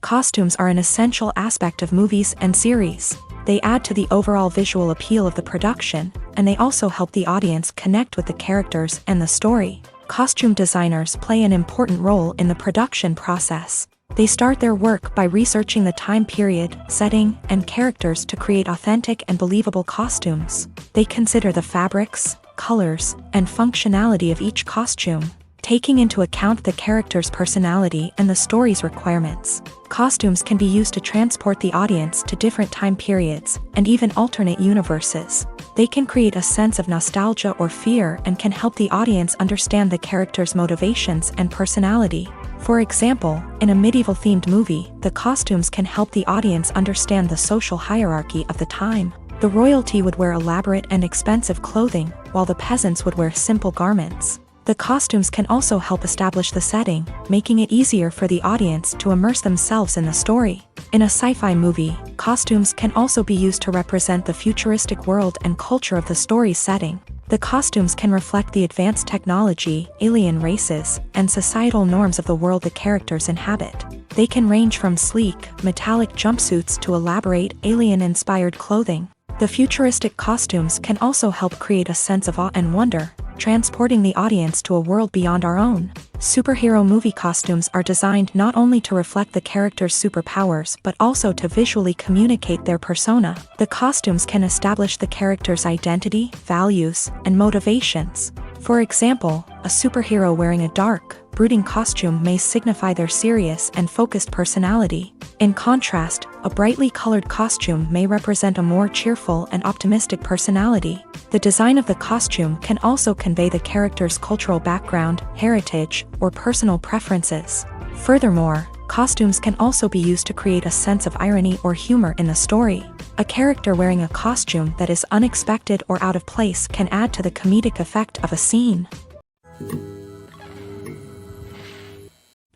Costumes are an essential aspect of movies and series. They add to the overall visual appeal of the production, and they also help the audience connect with the characters and the story. Costume designers play an important role in the production process. They start their work by researching the time period, setting, and characters to create authentic and believable costumes. They consider the fabrics, colors, and functionality of each costume, taking into account the character's personality and the story's requirements. Costumes can be used to transport the audience to different time periods and even alternate universes. They can create a sense of nostalgia or fear and can help the audience understand the character's motivations and personality. For example, in a medieval-themed movie, the costumes can help the audience understand the social hierarchy of the time. The royalty would wear elaborate and expensive clothing, while the peasants would wear simple garments. The costumes can also help establish the setting, making it easier for the audience to immerse themselves in the story. In a sci-fi movie, costumes can also be used to represent the futuristic world and culture of the story's setting. The costumes can reflect the advanced technology, alien races, and societal norms of the world the characters inhabit. They can range from sleek, metallic jumpsuits to elaborate, alien-inspired clothing. The futuristic costumes can also help create a sense of awe and wonder, transporting the audience to a world beyond our own. Superhero movie costumes are designed not only to reflect the character's superpowers but also to visually communicate their persona. The costumes can establish the character's identity, values, and motivations. For example, a superhero wearing a dark, brooding costume may signify their serious and focused personality. In contrast, a brightly colored costume may represent a more cheerful and optimistic personality. The design of the costume can also convey the character's cultural background, heritage, or personal preferences. Furthermore, costumes can also be used to create a sense of irony or humor in the story. A character wearing a costume that is unexpected or out of place can add to the comedic effect of a scene.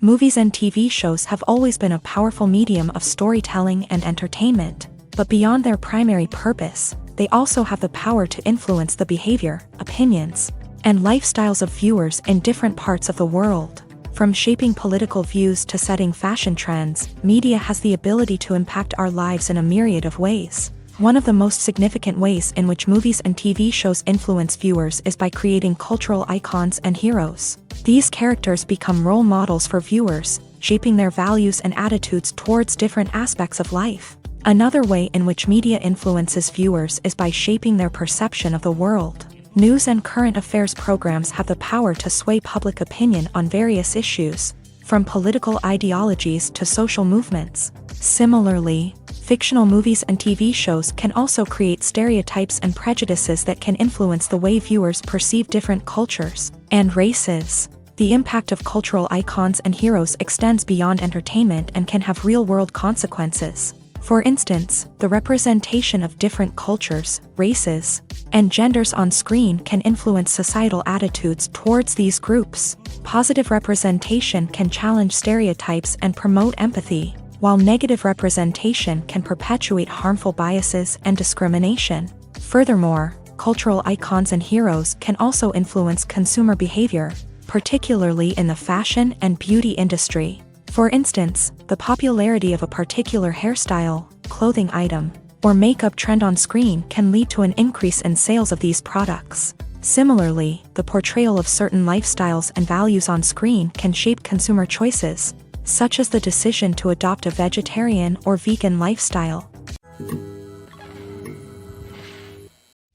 Movies and TV shows have always been a powerful medium of storytelling and entertainment, but beyond their primary purpose, they also have the power to influence the behavior, opinions, and lifestyles of viewers in different parts of the world. From shaping political views to setting fashion trends, media has the ability to impact our lives in a myriad of ways. One of the most significant ways in which movies and TV shows influence viewers is by creating cultural icons and heroes. These characters become role models for viewers, shaping their values and attitudes towards different aspects of life. Another way in which media influences viewers is by shaping their perception of the world. News and current affairs programs have the power to sway public opinion on various issues, from political ideologies to social movements. Similarly, fictional movies and TV shows can also create stereotypes and prejudices that can influence the way viewers perceive different cultures and races. The impact of cultural icons and heroes extends beyond entertainment and can have real-world consequences. For instance, the representation of different cultures, races, and genders on screen can influence societal attitudes towards these groups. Positive representation can challenge stereotypes and promote empathy, while negative representation can perpetuate harmful biases and discrimination. Furthermore, cultural icons and heroes can also influence consumer behavior, particularly in the fashion and beauty industry. For instance, the popularity of a particular hairstyle, clothing item, or makeup trend on screen can lead to an increase in sales of these products. Similarly, the portrayal of certain lifestyles and values on screen can shape consumer choices, such as the decision to adopt a vegetarian or vegan lifestyle.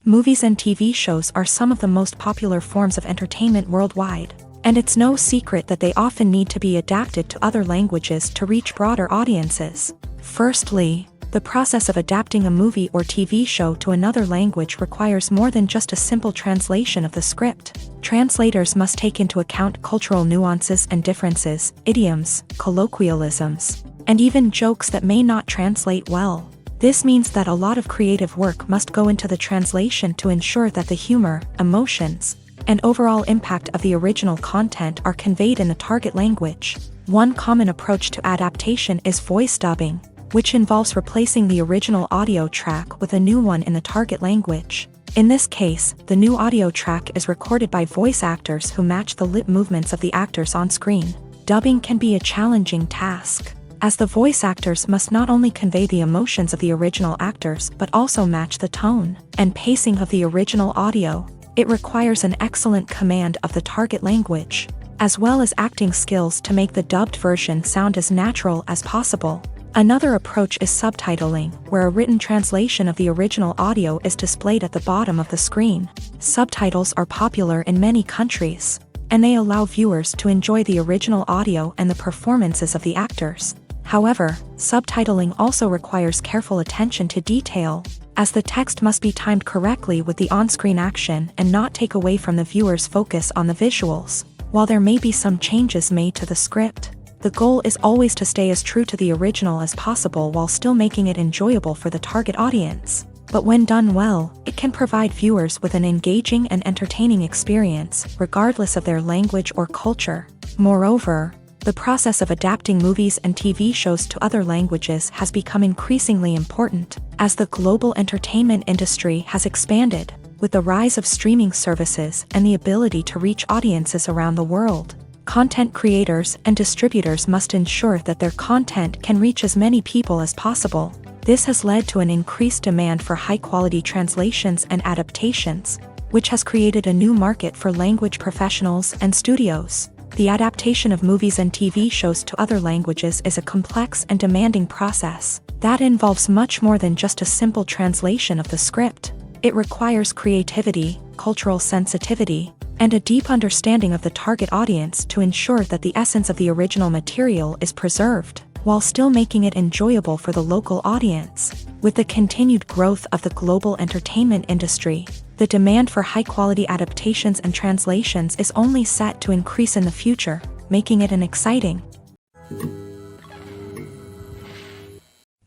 Movies and TV shows are some of the most popular forms of entertainment worldwide, and it's no secret that they often need to be adapted to other languages to reach broader audiences. Firstly, the process of adapting a movie or TV show to another language requires more than just a simple translation of the script. Translators must take into account cultural nuances and differences, idioms, colloquialisms, and even jokes that may not translate well. This means that a lot of creative work must go into the translation to ensure that the humor, emotions, and overall impact of the original content are conveyed in the target language. One common approach to adaptation is voice dubbing, which involves replacing the original audio track with a new one in the target language. In this case, the new audio track is recorded by voice actors who match the lip movements of the actors on screen. Dubbing can be a challenging task, as the voice actors must not only convey the emotions of the original actors but also match the tone and pacing of the original audio. It requires an excellent command of the target language, as well as acting skills to make the dubbed version sound as natural as possible. Another approach is subtitling, where a written translation of the original audio is displayed at the bottom of the screen. Subtitles are popular in many countries, and they allow viewers to enjoy the original audio and the performances of the actors. However, subtitling also requires careful attention to detail, as the text must be timed correctly with the on-screen action and not take away from the viewer's focus on the visuals. While there may be some changes made to the script, the goal is always to stay as true to the original as possible while still making it enjoyable for the target audience. But when done well, it can provide viewers with an engaging and entertaining experience, regardless of their language or culture. Moreover, the process of adapting movies and TV shows to other languages has become increasingly important, as the global entertainment industry has expanded, with the rise of streaming services and the ability to reach audiences around the world. Content creators and distributors must ensure that their content can reach as many people as possible. This has led to an increased demand for high-quality translations and adaptations, which has created a new market for language professionals and studios. The adaptation of movies and TV shows to other languages is a complex and demanding process that involves much more than just a simple translation of the script. It requires creativity, cultural sensitivity, and a deep understanding of the target audience to ensure that the essence of the original material is preserved, while still making it enjoyable for the local audience. With the continued growth of the global entertainment industry, the demand for high-quality adaptations and translations is only set to increase in the future, making it an exciting.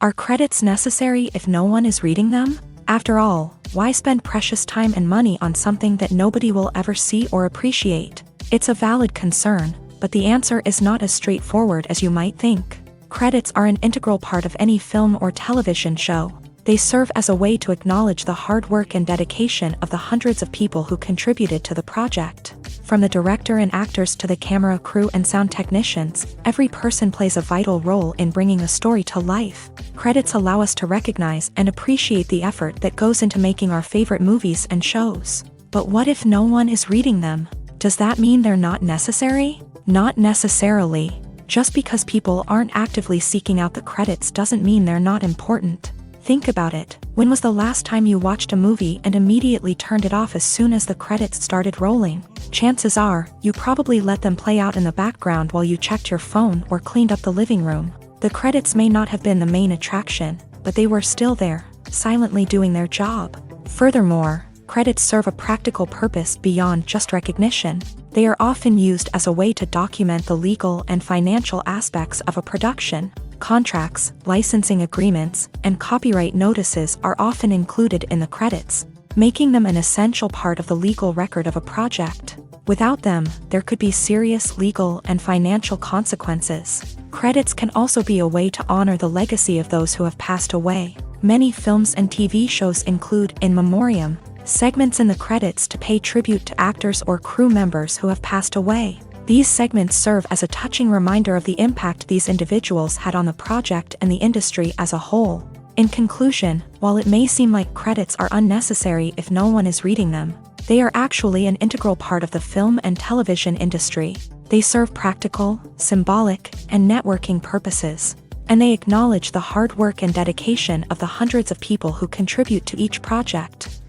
Are credits necessary if no one is reading them? After all, why spend precious time and money on something that nobody will ever see or appreciate? It's a valid concern, but the answer is not as straightforward as you might think. Credits are an integral part of any film or television show. They serve as a way to acknowledge the hard work and dedication of the hundreds of people who contributed to the project. From the director and actors to the camera crew and sound technicians, every person plays a vital role in bringing a story to life. Credits allow us to recognize and appreciate the effort that goes into making our favorite movies and shows. But what if no one is reading them? Does that mean they're not necessary? Not necessarily. Just because people aren't actively seeking out the credits doesn't mean they're not important. Think about it. When was the last time you watched a movie and immediately turned it off as soon as the credits started rolling? Chances are, you probably let them play out in the background while you checked your phone or cleaned up the living room. The credits may not have been the main attraction, but they were still there, silently doing their job. Furthermore, credits serve a practical purpose beyond just recognition. They are often used as a way to document the legal and financial aspects of a production. Contracts, licensing agreements, and copyright notices are often included in the credits, making them an essential part of the legal record of a project. Without them, there could be serious legal and financial consequences. Credits can also be a way to honor the legacy of those who have passed away. Many films and TV shows include in memoriam segments in the credits to pay tribute to actors or crew members who have passed away. These segments serve as a touching reminder of the impact these individuals had on the project and the industry as a whole. In conclusion, while it may seem like credits are unnecessary if no one is reading them, they are actually an integral part of the film and television industry. They serve practical, symbolic, and networking purposes, and they acknowledge the hard work and dedication of the hundreds of people who contribute to each project.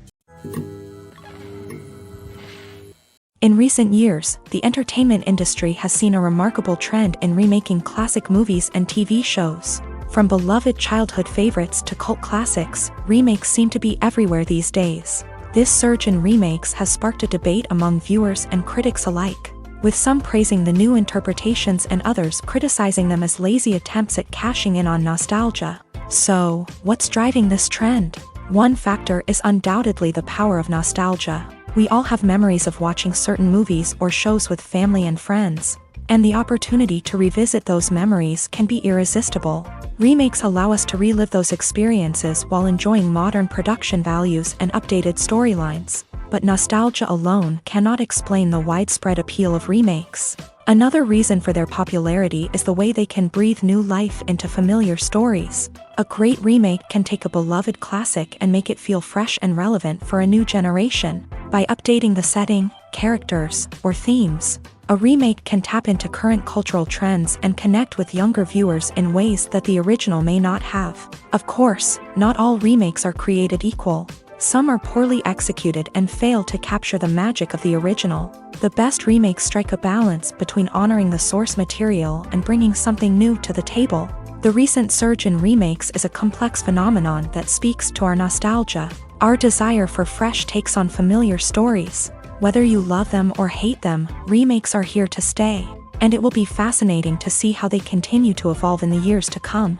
In recent years, the entertainment industry has seen a remarkable trend in remaking classic movies and TV shows. From beloved childhood favorites to cult classics, remakes seem to be everywhere these days. This surge in remakes has sparked a debate among viewers and critics alike, with some praising the new interpretations and others criticizing them as lazy attempts at cashing in on nostalgia. So, what's driving this trend? One factor is undoubtedly the power of nostalgia. We all have memories of watching certain movies or shows with family and friends, and the opportunity to revisit those memories can be irresistible. Remakes allow us to relive those experiences while enjoying modern production values and updated storylines. But nostalgia alone cannot explain the widespread appeal of remakes. Another reason for their popularity is the way they can breathe new life into familiar stories. A great remake can take a beloved classic and make it feel fresh and relevant for a new generation. By updating the setting, characters, or themes, a remake can tap into current cultural trends and connect with younger viewers in ways that the original may not have. Of course, not all remakes are created equal. Some are poorly executed and fail to capture the magic of the original. The best remakes strike a balance between honoring the source material and bringing something new to the table. The recent surge in remakes is a complex phenomenon that speaks to our nostalgia, our desire for fresh takes on familiar stories. Whether you love them or hate them, remakes are here to stay, and it will be fascinating to see how they continue to evolve in the years to come.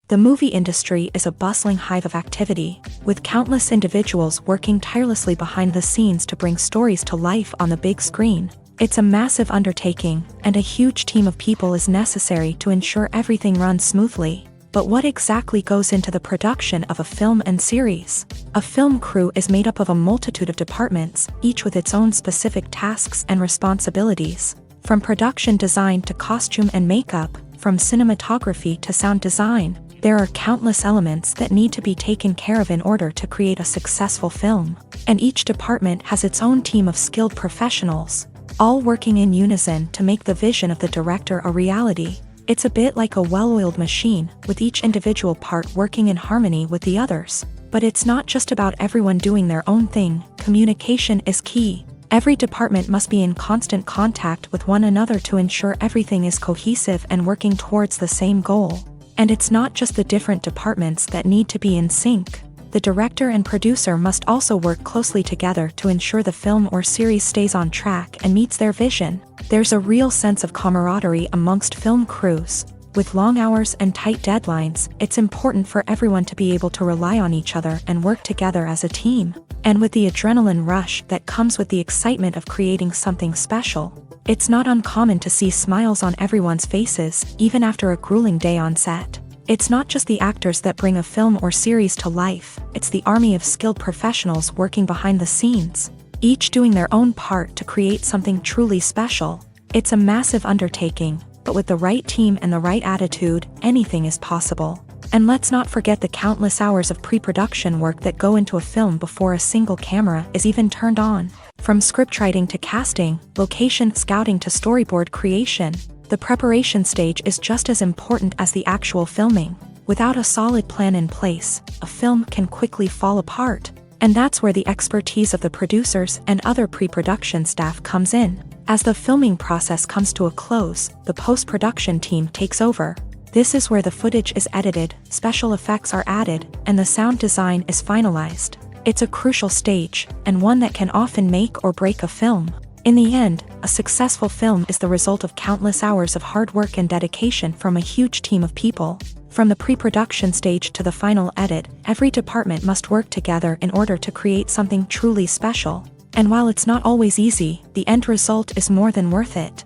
The movie industry is a bustling hive of activity, with countless individuals working tirelessly behind the scenes to bring stories to life on the big screen. It's a massive undertaking, and a huge team of people is necessary to ensure everything runs smoothly. But what exactly goes into the production of a film and series? A film crew is made up of a multitude of departments, each with its own specific tasks and responsibilities. From production design to costume and makeup, from cinematography to sound design, there are countless elements that need to be taken care of in order to create a successful film. And each department has its own team of skilled professionals, all working in unison to make the vision of the director a reality. It's a bit like a well-oiled machine, with each individual part working in harmony with the others. But it's not just about everyone doing their own thing. Communication is key. Every department must be in constant contact with one another to ensure everything is cohesive and working towards the same goal. And it's not just the different departments that need to be in sync. The director and producer must also work closely together to ensure the film or series stays on track and meets their vision. There's a real sense of camaraderie amongst film crews. With long hours and tight deadlines, it's important for everyone to be able to rely on each other and work together as a team. And with the adrenaline rush that comes with the excitement of creating something special, it's not uncommon to see smiles on everyone's faces, even after a grueling day on set. It's not just the actors that bring a film or series to life, it's the army of skilled professionals working behind the scenes, each doing their own part to create something truly special. It's a massive undertaking, but with the right team and the right attitude, anything is possible. And let's not forget the countless hours of pre-production work that go into a film before a single camera is even turned on. From scriptwriting to casting, location scouting to storyboard creation, the preparation stage is just as important as the actual filming. Without a solid plan in place, a film can quickly fall apart. And that's where the expertise of the producers and other pre-production staff comes in. As the filming process comes to a close, the post-production team takes over. This is where the footage is edited, special effects are added, and the sound design is finalized. It's a crucial stage, and one that can often make or break a film. In the end, a successful film is the result of countless hours of hard work and dedication from a huge team of people. From the pre-production stage to the final edit, every department must work together in order to create something truly special. And while it's not always easy, the end result is more than worth it.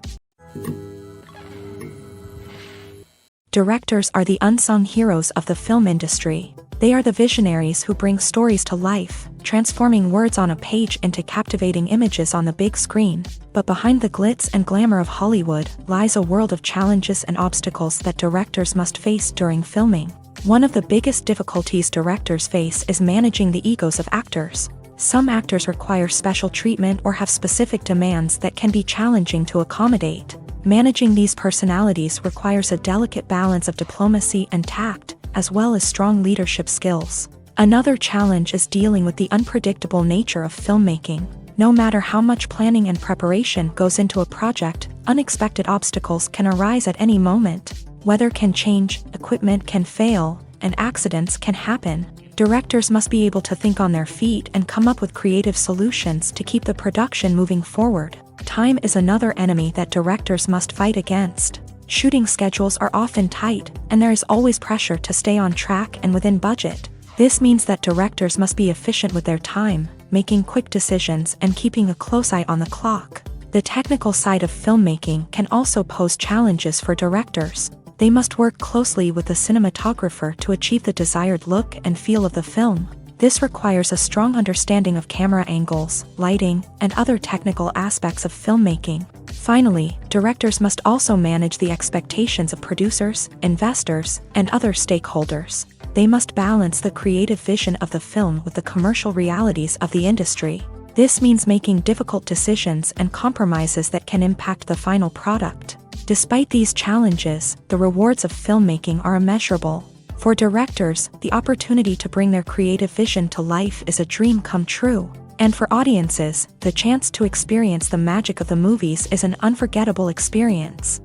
Directors are the unsung heroes of the film industry. They are the visionaries who bring stories to life, transforming words on a page into captivating images on the big screen. But behind the glitz and glamour of Hollywood lies a world of challenges and obstacles that directors must face during filming. One of the biggest difficulties directors face is managing the egos of actors. Some actors require special treatment or have specific demands that can be challenging to accommodate. Managing these personalities requires a delicate balance of diplomacy and tact, as well as strong leadership skills. Another challenge is dealing with the unpredictable nature of filmmaking. No matter how much planning and preparation goes into a project, unexpected obstacles can arise at any moment. Weather can change, equipment can fail, and accidents can happen. Directors must be able to think on their feet and come up with creative solutions to keep the production moving forward. Time is another enemy that directors must fight against. Shooting schedules are often tight, and there is always pressure to stay on track and within budget. This means that directors must be efficient with their time, making quick decisions and keeping a close eye on the clock. The technical side of filmmaking can also pose challenges for directors. They must work closely with the cinematographer to achieve the desired look and feel of the film. This requires a strong understanding of camera angles, lighting, and other technical aspects of filmmaking. Finally, directors must also manage the expectations of producers, investors, and other stakeholders. They must balance the creative vision of the film with the commercial realities of the industry. This means making difficult decisions and compromises that can impact the final product. Despite these challenges, the rewards of filmmaking are immeasurable. For directors, the opportunity to bring their creative vision to life is a dream come true. And for audiences, the chance to experience the magic of the movies is an unforgettable experience.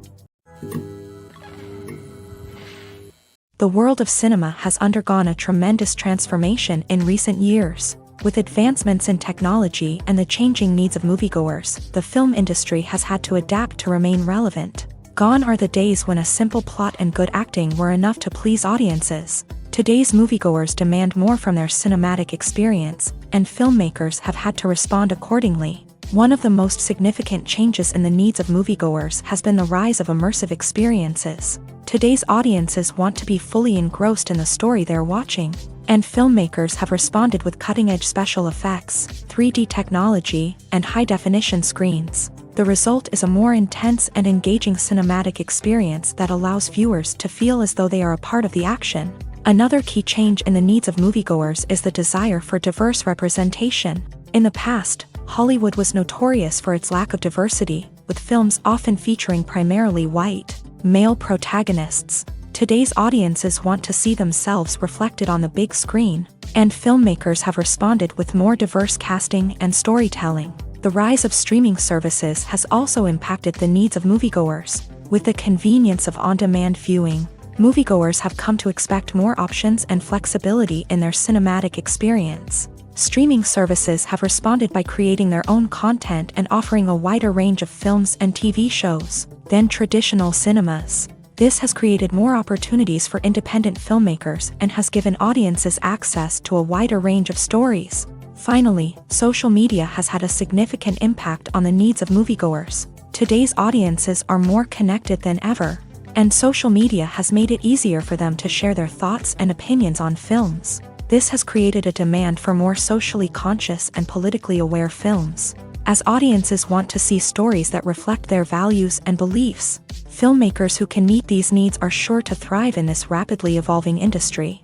The world of cinema has undergone a tremendous transformation in recent years. With advancements in technology and the changing needs of moviegoers, the film industry has had to adapt to remain relevant. Gone are the days when a simple plot and good acting were enough to please audiences. Today's moviegoers demand more from their cinematic experience, and filmmakers have had to respond accordingly. One of the most significant changes in the needs of moviegoers has been the rise of immersive experiences. Today's audiences want to be fully engrossed in the story they're watching, and filmmakers have responded with cutting-edge special effects, 3D technology, and high-definition screens. The result is a more intense and engaging cinematic experience that allows viewers to feel as though they are a part of the action. Another key change in the needs of moviegoers is the desire for diverse representation. In the past, Hollywood was notorious for its lack of diversity, with films often featuring primarily white, male protagonists. Today's audiences want to see themselves reflected on the big screen, and filmmakers have responded with more diverse casting and storytelling. The rise of streaming services has also impacted the needs of moviegoers. With the convenience of on-demand viewing, moviegoers have come to expect more options and flexibility in their cinematic experience. Streaming services have responded by creating their own content and offering a wider range of films and TV shows than traditional cinemas. This has created more opportunities for independent filmmakers and has given audiences access to a wider range of stories. Finally, social media has had a significant impact on the needs of moviegoers. Today's audiences are more connected than ever, and social media has made it easier for them to share their thoughts and opinions on films. This has created a demand for more socially conscious and politically aware films. As audiences want to see stories that reflect their values and beliefs, filmmakers who can meet these needs are sure to thrive in this rapidly evolving industry.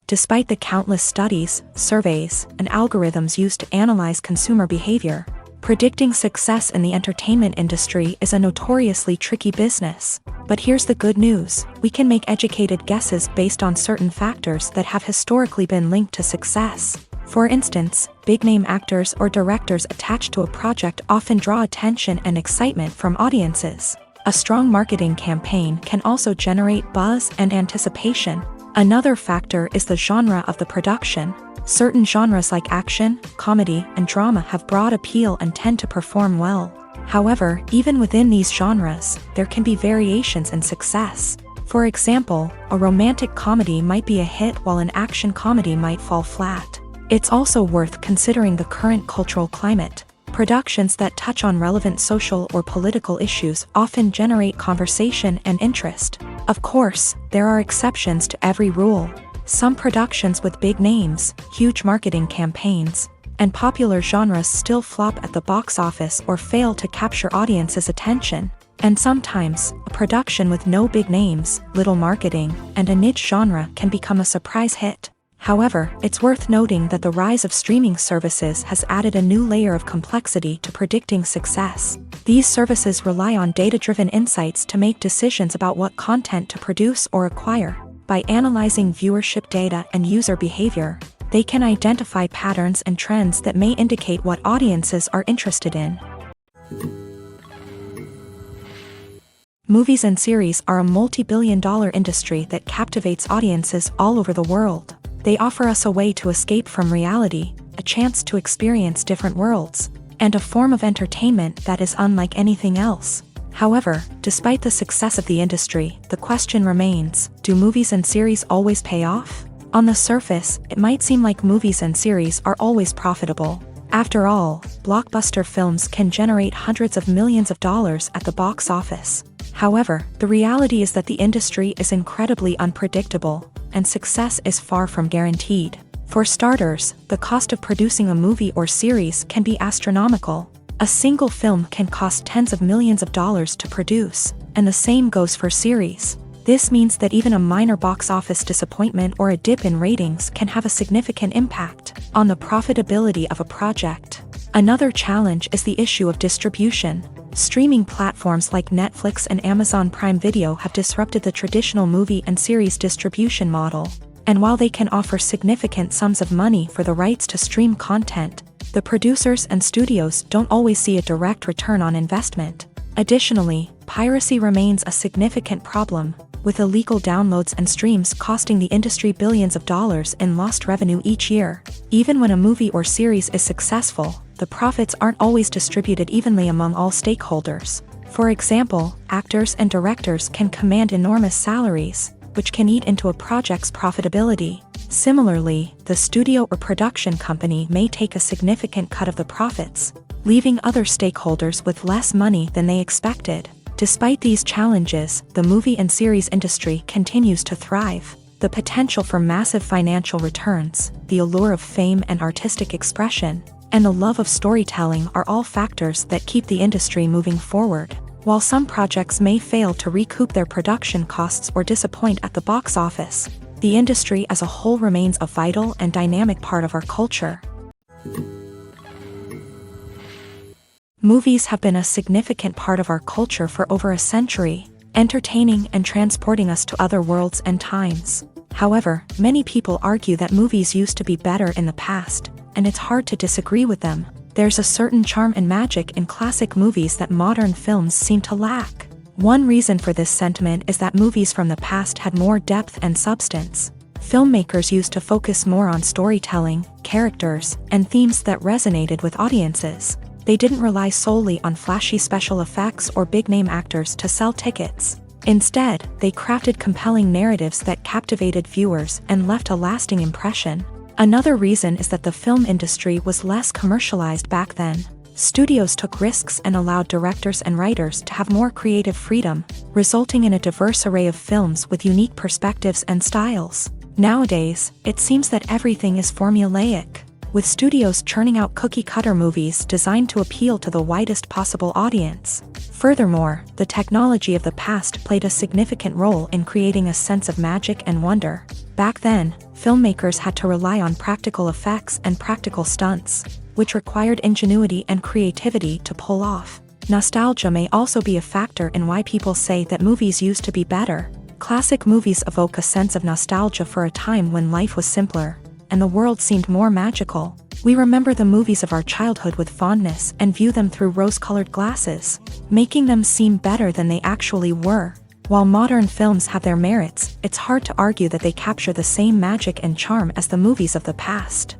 Despite the countless studies, surveys, and algorithms used to analyze consumer behavior, predicting success in the entertainment industry is a notoriously tricky business. But here's the good news: we can make educated guesses based on certain factors that have historically been linked to success. For instance, big-name actors or directors attached to a project often draw attention and excitement from audiences. A strong marketing campaign can also generate buzz and anticipation. Another factor is the genre of the production. Certain genres like action, comedy, and drama have broad appeal and tend to perform well. However, even within these genres, there can be variations in success. For example, a romantic comedy might be a hit while an action comedy might fall flat. It's also worth considering the current cultural climate. Productions that touch on relevant social or political issues often generate conversation and interest. Of course, there are exceptions to every rule. Some productions with big names, huge marketing campaigns, and popular genres still flop at the box office or fail to capture audiences' attention. And sometimes, a production with no big names, little marketing, and a niche genre can become a surprise hit. However, it's worth noting that the rise of streaming services has added a new layer of complexity to predicting success. These services rely on data-driven insights to make decisions about what content to produce or acquire. By analyzing viewership data and user behavior, they can identify patterns and trends that may indicate what audiences are interested in. Movies and series are a multi-billion-dollar industry that captivates audiences all over the world. They offer us a way to escape from reality, a chance to experience different worlds, and a form of entertainment that is unlike anything else. However, despite the success of the industry, the question remains: do movies and series always pay off? On the surface, it might seem like movies and series are always profitable. After all, blockbuster films can generate hundreds of millions of dollars at the box office. However, the reality is that the industry is incredibly unpredictable, and success is far from guaranteed. For starters, the cost of producing a movie or series can be astronomical. A single film can cost tens of millions of dollars to produce, and the same goes for series. This means that even a minor box office disappointment or a dip in ratings can have a significant impact on the profitability of a project. Another challenge is the issue of distribution. Streaming platforms like Netflix and Amazon Prime Video have disrupted the traditional movie and series distribution model. And while they can offer significant sums of money for the rights to stream content, the producers and studios don't always see a direct return on investment. Additionally, piracy remains a significant problem, with illegal downloads and streams costing the industry billions of dollars in lost revenue each year. Even when a movie or series is successful, the profits aren't always distributed evenly among all stakeholders. For example, actors and directors can command enormous salaries, which can eat into a project's profitability. Similarly, the studio or production company may take a significant cut of the profits, leaving other stakeholders with less money than they expected. Despite these challenges, the movie and series industry continues to thrive. The potential for massive financial returns, the allure of fame and artistic expression, and the love of storytelling are all factors that keep the industry moving forward. While some projects may fail to recoup their production costs or disappoint at the box office, the industry as a whole remains a vital and dynamic part of our culture. Movies have been a significant part of our culture for over a century, entertaining and transporting us to other worlds and times. However, many people argue that movies used to be better in the past, and it's hard to disagree with them. There's a certain charm and magic in classic movies that modern films seem to lack. One reason for this sentiment is that movies from the past had more depth and substance. Filmmakers used to focus more on storytelling, characters, and themes that resonated with audiences. They didn't rely solely on flashy special effects or big-name actors to sell tickets. Instead, they crafted compelling narratives that captivated viewers and left a lasting impression. Another reason is that the film industry was less commercialized back then. Studios took risks and allowed directors and writers to have more creative freedom, resulting in a diverse array of films with unique perspectives and styles. Nowadays, it seems that everything is formulaic, with studios churning out cookie-cutter movies designed to appeal to the widest possible audience. Furthermore, the technology of the past played a significant role in creating a sense of magic and wonder. Back then, filmmakers had to rely on practical effects and practical stunts, which required ingenuity and creativity to pull off. Nostalgia may also be a factor in why people say that movies used to be better. Classic movies evoke a sense of nostalgia for a time when life was simpler, and the world seemed more magical. We remember the movies of our childhood with fondness and view them through rose-colored glasses, making them seem better than they actually were. While modern films have their merits, it's hard to argue that they capture the same magic and charm as the movies of the past.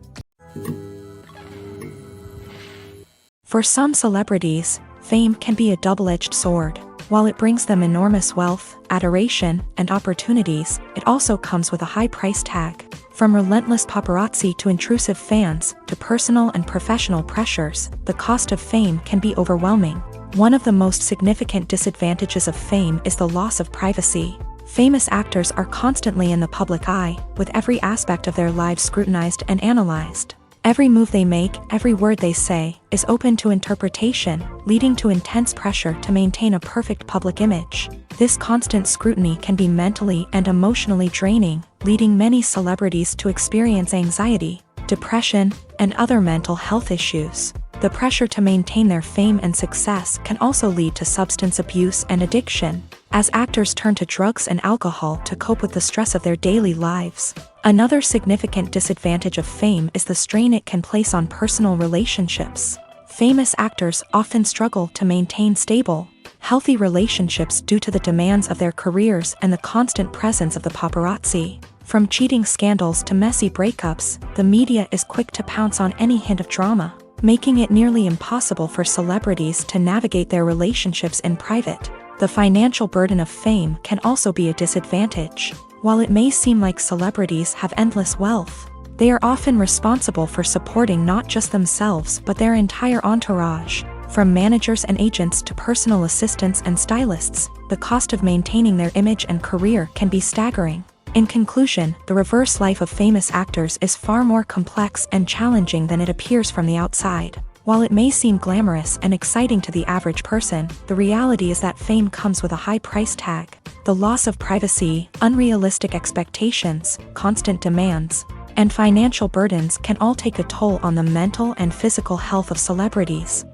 For some celebrities, fame can be a double-edged sword. While it brings them enormous wealth, adoration, and opportunities, it also comes with a high price tag. From relentless paparazzi to intrusive fans, to personal and professional pressures, the cost of fame can be overwhelming. One of the most significant disadvantages of fame is the loss of privacy. Famous actors are constantly in the public eye, with every aspect of their lives scrutinized and analyzed. Every move they make, every word they say, is open to interpretation, leading to intense pressure to maintain a perfect public image. This constant scrutiny can be mentally and emotionally draining, leading many celebrities to experience anxiety, depression, and other mental health issues. The pressure to maintain their fame and success can also lead to substance abuse and addiction, as actors turn to drugs and alcohol to cope with the stress of their daily lives. Another significant disadvantage of fame is the strain it can place on personal relationships. Famous actors often struggle to maintain stable, healthy relationships due to the demands of their careers and the constant presence of the paparazzi. From cheating scandals to messy breakups, the media is quick to pounce on any hint of drama, making it nearly impossible for celebrities to navigate their relationships in private. The financial burden of fame can also be a disadvantage. While it may seem like celebrities have endless wealth, they are often responsible for supporting not just themselves but their entire entourage. From managers and agents to personal assistants and stylists, the cost of maintaining their image and career can be staggering. In conclusion, the reverse life of famous actors is far more complex and challenging than it appears from the outside. While it may seem glamorous and exciting to the average person, the reality is that fame comes with a high price tag. The loss of privacy, unrealistic expectations, constant demands, and financial burdens can all take a toll on the mental and physical health of celebrities.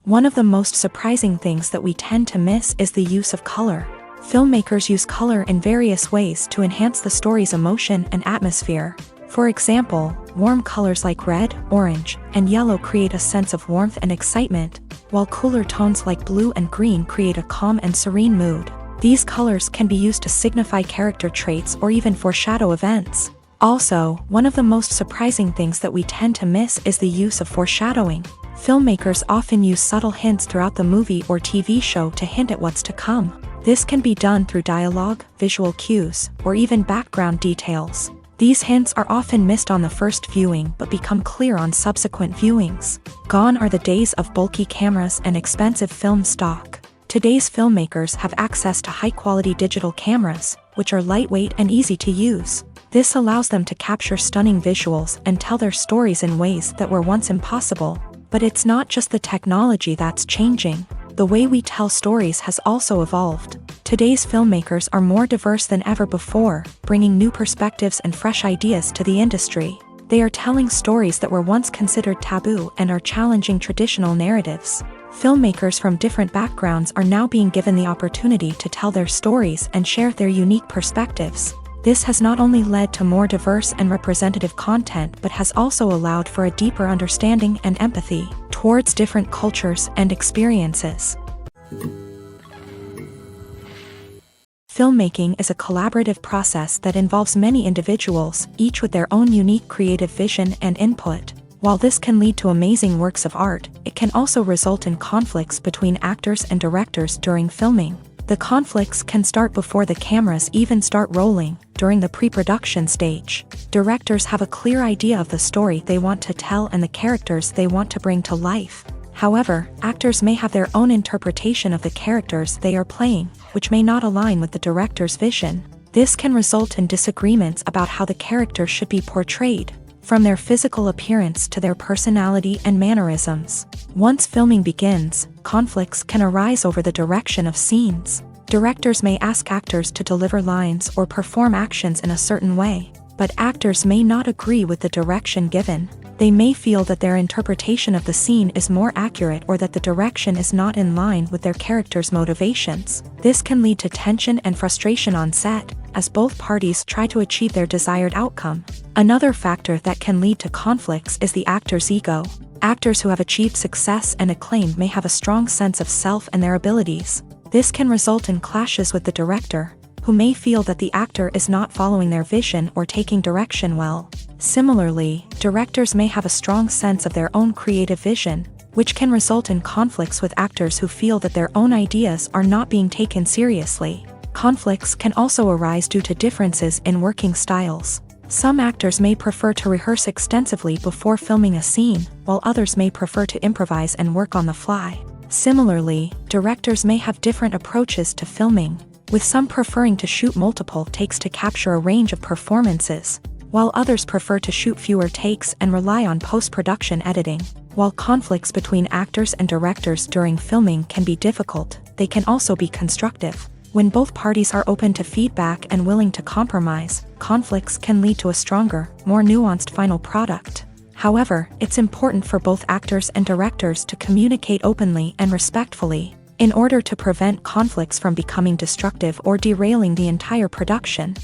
One of the most surprising things that we tend to miss is the use of color. Filmmakers use color in various ways to enhance the story's emotion and atmosphere. For example, warm colors like red, orange, and yellow create a sense of warmth and excitement, while cooler tones like blue and green create a calm and serene mood. These colors can be used to signify character traits or even foreshadow events. Also, one of the most surprising things that we tend to miss is the use of foreshadowing. Filmmakers often use subtle hints throughout the movie or TV show to hint at what's to come. This can be done through dialogue, visual cues, or even background details. These hints are often missed on the first viewing but become clear on subsequent viewings. Gone are the days of bulky cameras and expensive film stock. Today's filmmakers have access to high-quality digital cameras, which are lightweight and easy to use. This allows them to capture stunning visuals and tell their stories in ways that were once impossible. But it's not just the technology that's changing. The way we tell stories has also evolved. Today's filmmakers are more diverse than ever before, bringing new perspectives and fresh ideas to the industry. They are telling stories that were once considered taboo and are challenging traditional narratives. Filmmakers from different backgrounds are now being given the opportunity to tell their stories and share their unique perspectives. This has not only led to more diverse and representative content but has also allowed for a deeper understanding and empathy towards different cultures and experiences. Filmmaking is a collaborative process that involves many individuals, each with their own unique creative vision and input. While this can lead to amazing works of art, it can also result in conflicts between actors and directors during filming. The conflicts can start before the cameras even start rolling, during the pre-production stage. Directors have a clear idea of the story they want to tell and the characters they want to bring to life. However, actors may have their own interpretation of the characters they are playing, which may not align with the director's vision. This can result in disagreements about how the characters should be portrayed, from their physical appearance to their personality and mannerisms. Once filming begins, conflicts can arise over the direction of scenes. Directors may ask actors to deliver lines or perform actions in a certain way, but actors may not agree with the direction given. They may feel that their interpretation of the scene is more accurate or that the direction is not in line with their character's motivations. This can lead to tension and frustration on set, as both parties try to achieve their desired outcome. Another factor that can lead to conflicts is the actor's ego. Actors who have achieved success and acclaim may have a strong sense of self and their abilities. This can result in clashes with the director, who may feel that the actor is not following their vision or taking direction well. Similarly, directors may have a strong sense of their own creative vision, which can result in conflicts with actors who feel that their own ideas are not being taken seriously. Conflicts can also arise due to differences in working styles. Some actors may prefer to rehearse extensively before filming a scene, while others may prefer to improvise and work on the fly. Similarly, directors may have different approaches to filming, with some preferring to shoot multiple takes to capture a range of performances, while others prefer to shoot fewer takes and rely on post-production editing. While conflicts between actors and directors during filming can be difficult, they can also be constructive. When both parties are open to feedback and willing to compromise, conflicts can lead to a stronger, more nuanced final product. However, it's important for both actors and directors to communicate openly and respectfully, in order to prevent conflicts from becoming destructive or derailing the entire production.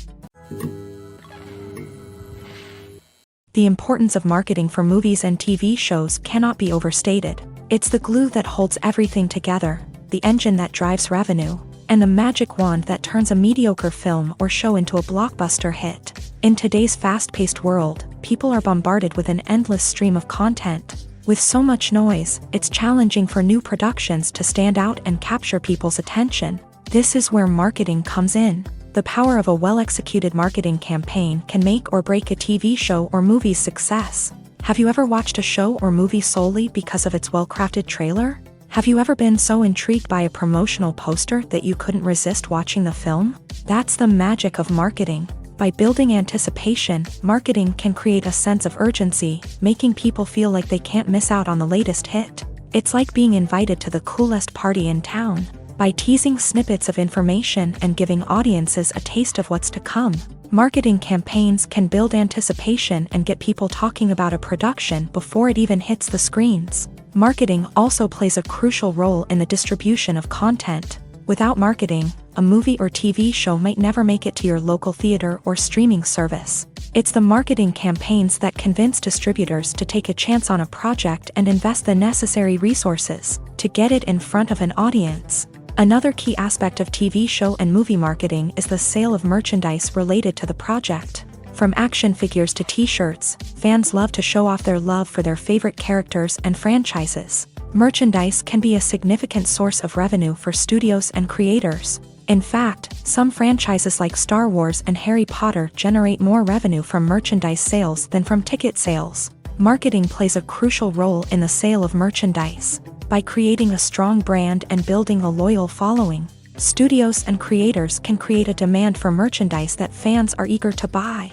The importance of marketing for movies and TV shows cannot be overstated. It's the glue that holds everything together, the engine that drives revenue, and the magic wand that turns a mediocre film or show into a blockbuster hit. In today's fast-paced world, people are bombarded with an endless stream of content. With so much noise, it's challenging for new productions to stand out and capture people's attention. This is where marketing comes in. The power of a well-executed marketing campaign can make or break a TV show or movie's success. Have you ever watched a show or movie solely because of its well-crafted trailer? Have you ever been so intrigued by a promotional poster that you couldn't resist watching the film? That's the magic of marketing. By building anticipation, marketing can create a sense of urgency, making people feel like they can't miss out on the latest hit. It's like being invited to the coolest party in town. By teasing snippets of information and giving audiences a taste of what's to come, marketing campaigns can build anticipation and get people talking about a production before it even hits the screens. Marketing also plays a crucial role in the distribution of content. Without marketing, a movie or TV show might never make it to your local theater or streaming service. It's the marketing campaigns that convince distributors to take a chance on a project and invest the necessary resources to get it in front of an audience. Another key aspect of TV show and movie marketing is the sale of merchandise related to the project. From action figures to t-shirts, fans love to show off their love for their favorite characters and franchises. Merchandise can be a significant source of revenue for studios and creators. In fact, some franchises like Star Wars and Harry Potter generate more revenue from merchandise sales than from ticket sales. Marketing plays a crucial role in the sale of merchandise. By creating a strong brand and building a loyal following, studios and creators can create a demand for merchandise that fans are eager to buy.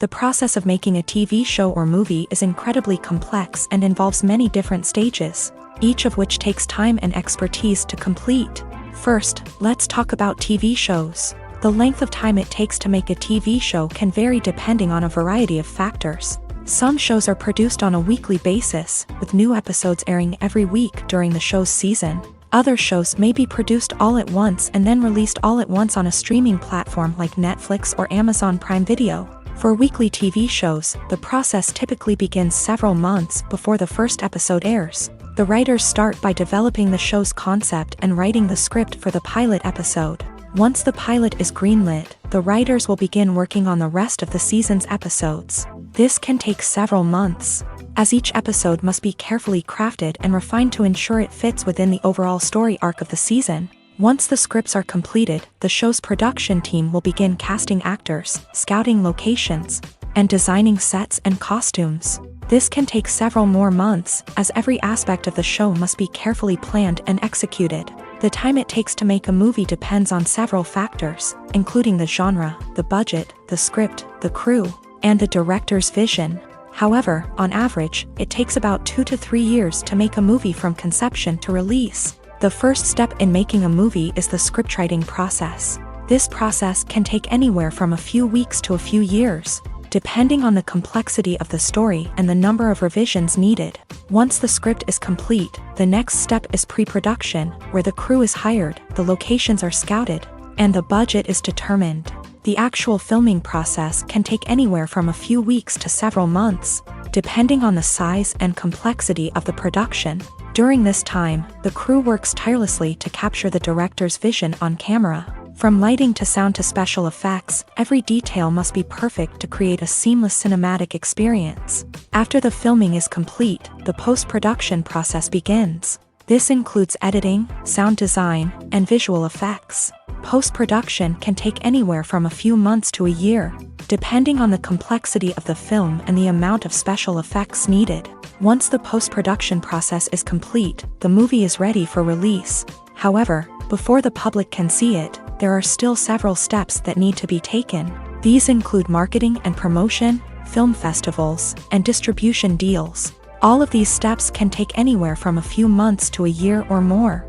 The process of making a TV show or movie is incredibly complex and involves many different stages, each of which takes time and expertise to complete. First, let's talk about TV shows. The length of time it takes to make a TV show can vary depending on a variety of factors. Some shows are produced on a weekly basis, with new episodes airing every week during the show's season. Other shows may be produced all at once and then released all at once on a streaming platform like Netflix or Amazon Prime Video. For weekly TV shows, the process typically begins several months before the first episode airs. The writers start by developing the show's concept and writing the script for the pilot episode. Once the pilot is greenlit, the writers will begin working on the rest of the season's episodes. This can take several months, as each episode must be carefully crafted and refined to ensure it fits within the overall story arc of the season. Once the scripts are completed, the show's production team will begin casting actors, scouting locations, and designing sets and costumes. This can take several more months, as every aspect of the show must be carefully planned and executed. The time it takes to make a movie depends on several factors, including the genre, the budget, the script, the crew, and the director's vision. However, on average, it takes about 2 to 3 years to make a movie from conception to release. The first step in making a movie is the scriptwriting process. This process can take anywhere from a few weeks to a few years, depending on the complexity of the story and the number of revisions needed. Once the script is complete, the next step is pre-production, where the crew is hired, the locations are scouted, and the budget is determined. The actual filming process can take anywhere from a few weeks to several months, depending on the size and complexity of the production. During this time, the crew works tirelessly to capture the director's vision on camera. From lighting to sound to special effects, every detail must be perfect to create a seamless cinematic experience. After the filming is complete, the post-production process begins. This includes editing, sound design, and visual effects. Post-production can take anywhere from a few months to a year, depending on the complexity of the film and the amount of special effects needed. Once the post-production process is complete, the movie is ready for release. However, before the public can see it, there are still several steps that need to be taken. These include marketing and promotion, film festivals, and distribution deals. All of these steps can take anywhere from a few months to a year or more.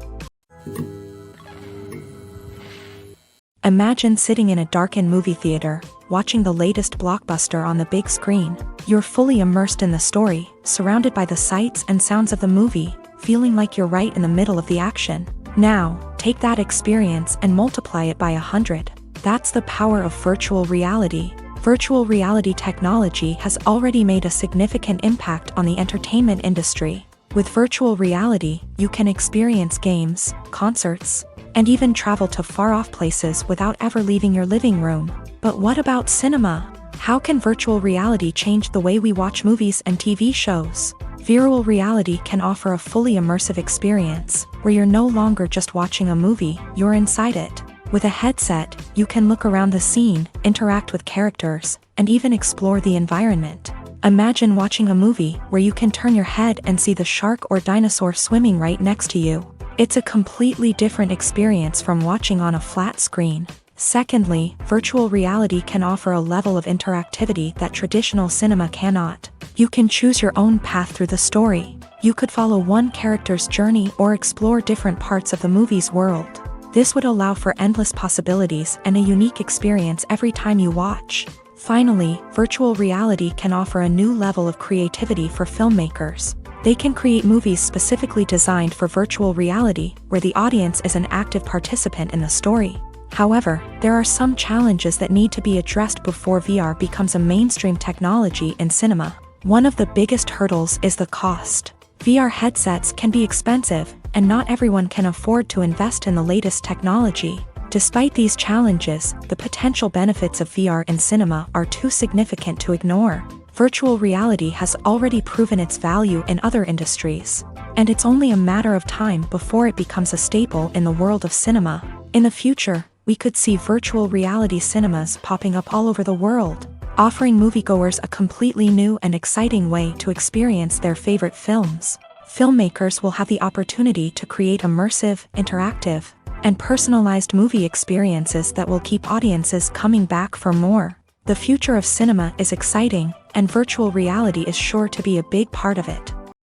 Imagine sitting in a darkened movie theater, watching the latest blockbuster on the big screen. You're fully immersed in the story, surrounded by the sights and sounds of the movie, feeling like you're right in the middle of the action. Now, take that experience and multiply it by 100. That's the power of virtual reality. Virtual reality technology has already made a significant impact on the entertainment industry. With virtual reality, you can experience games, concerts, and even travel to far-off places without ever leaving your living room. But what about cinema? How can virtual reality change the way we watch movies and TV shows? Virtual reality can offer a fully immersive experience, where you're no longer just watching a movie, you're inside it. With a headset, you can look around the scene, interact with characters, and even explore the environment. Imagine watching a movie where you can turn your head and see the shark or dinosaur swimming right next to you. It's a completely different experience from watching on a flat screen. Secondly, virtual reality can offer a level of interactivity that traditional cinema cannot. You can choose your own path through the story. You could follow one character's journey or explore different parts of the movie's world. This would allow for endless possibilities and a unique experience every time you watch. Finally, virtual reality can offer a new level of creativity for filmmakers. They can create movies specifically designed for virtual reality, where the audience is an active participant in the story. However, there are some challenges that need to be addressed before VR becomes a mainstream technology in cinema. One of the biggest hurdles is the cost. VR headsets can be expensive, and not everyone can afford to invest in the latest technology. Despite these challenges, the potential benefits of VR in cinema are too significant to ignore. Virtual reality has already proven its value in other industries, and it's only a matter of time before it becomes a staple in the world of cinema. In the future, we could see virtual reality cinemas popping up all over the world, offering moviegoers a completely new and exciting way to experience their favorite films. Filmmakers will have the opportunity to create immersive, interactive, and personalized movie experiences that will keep audiences coming back for more. The future of cinema is exciting, and virtual reality is sure to be a big part of it.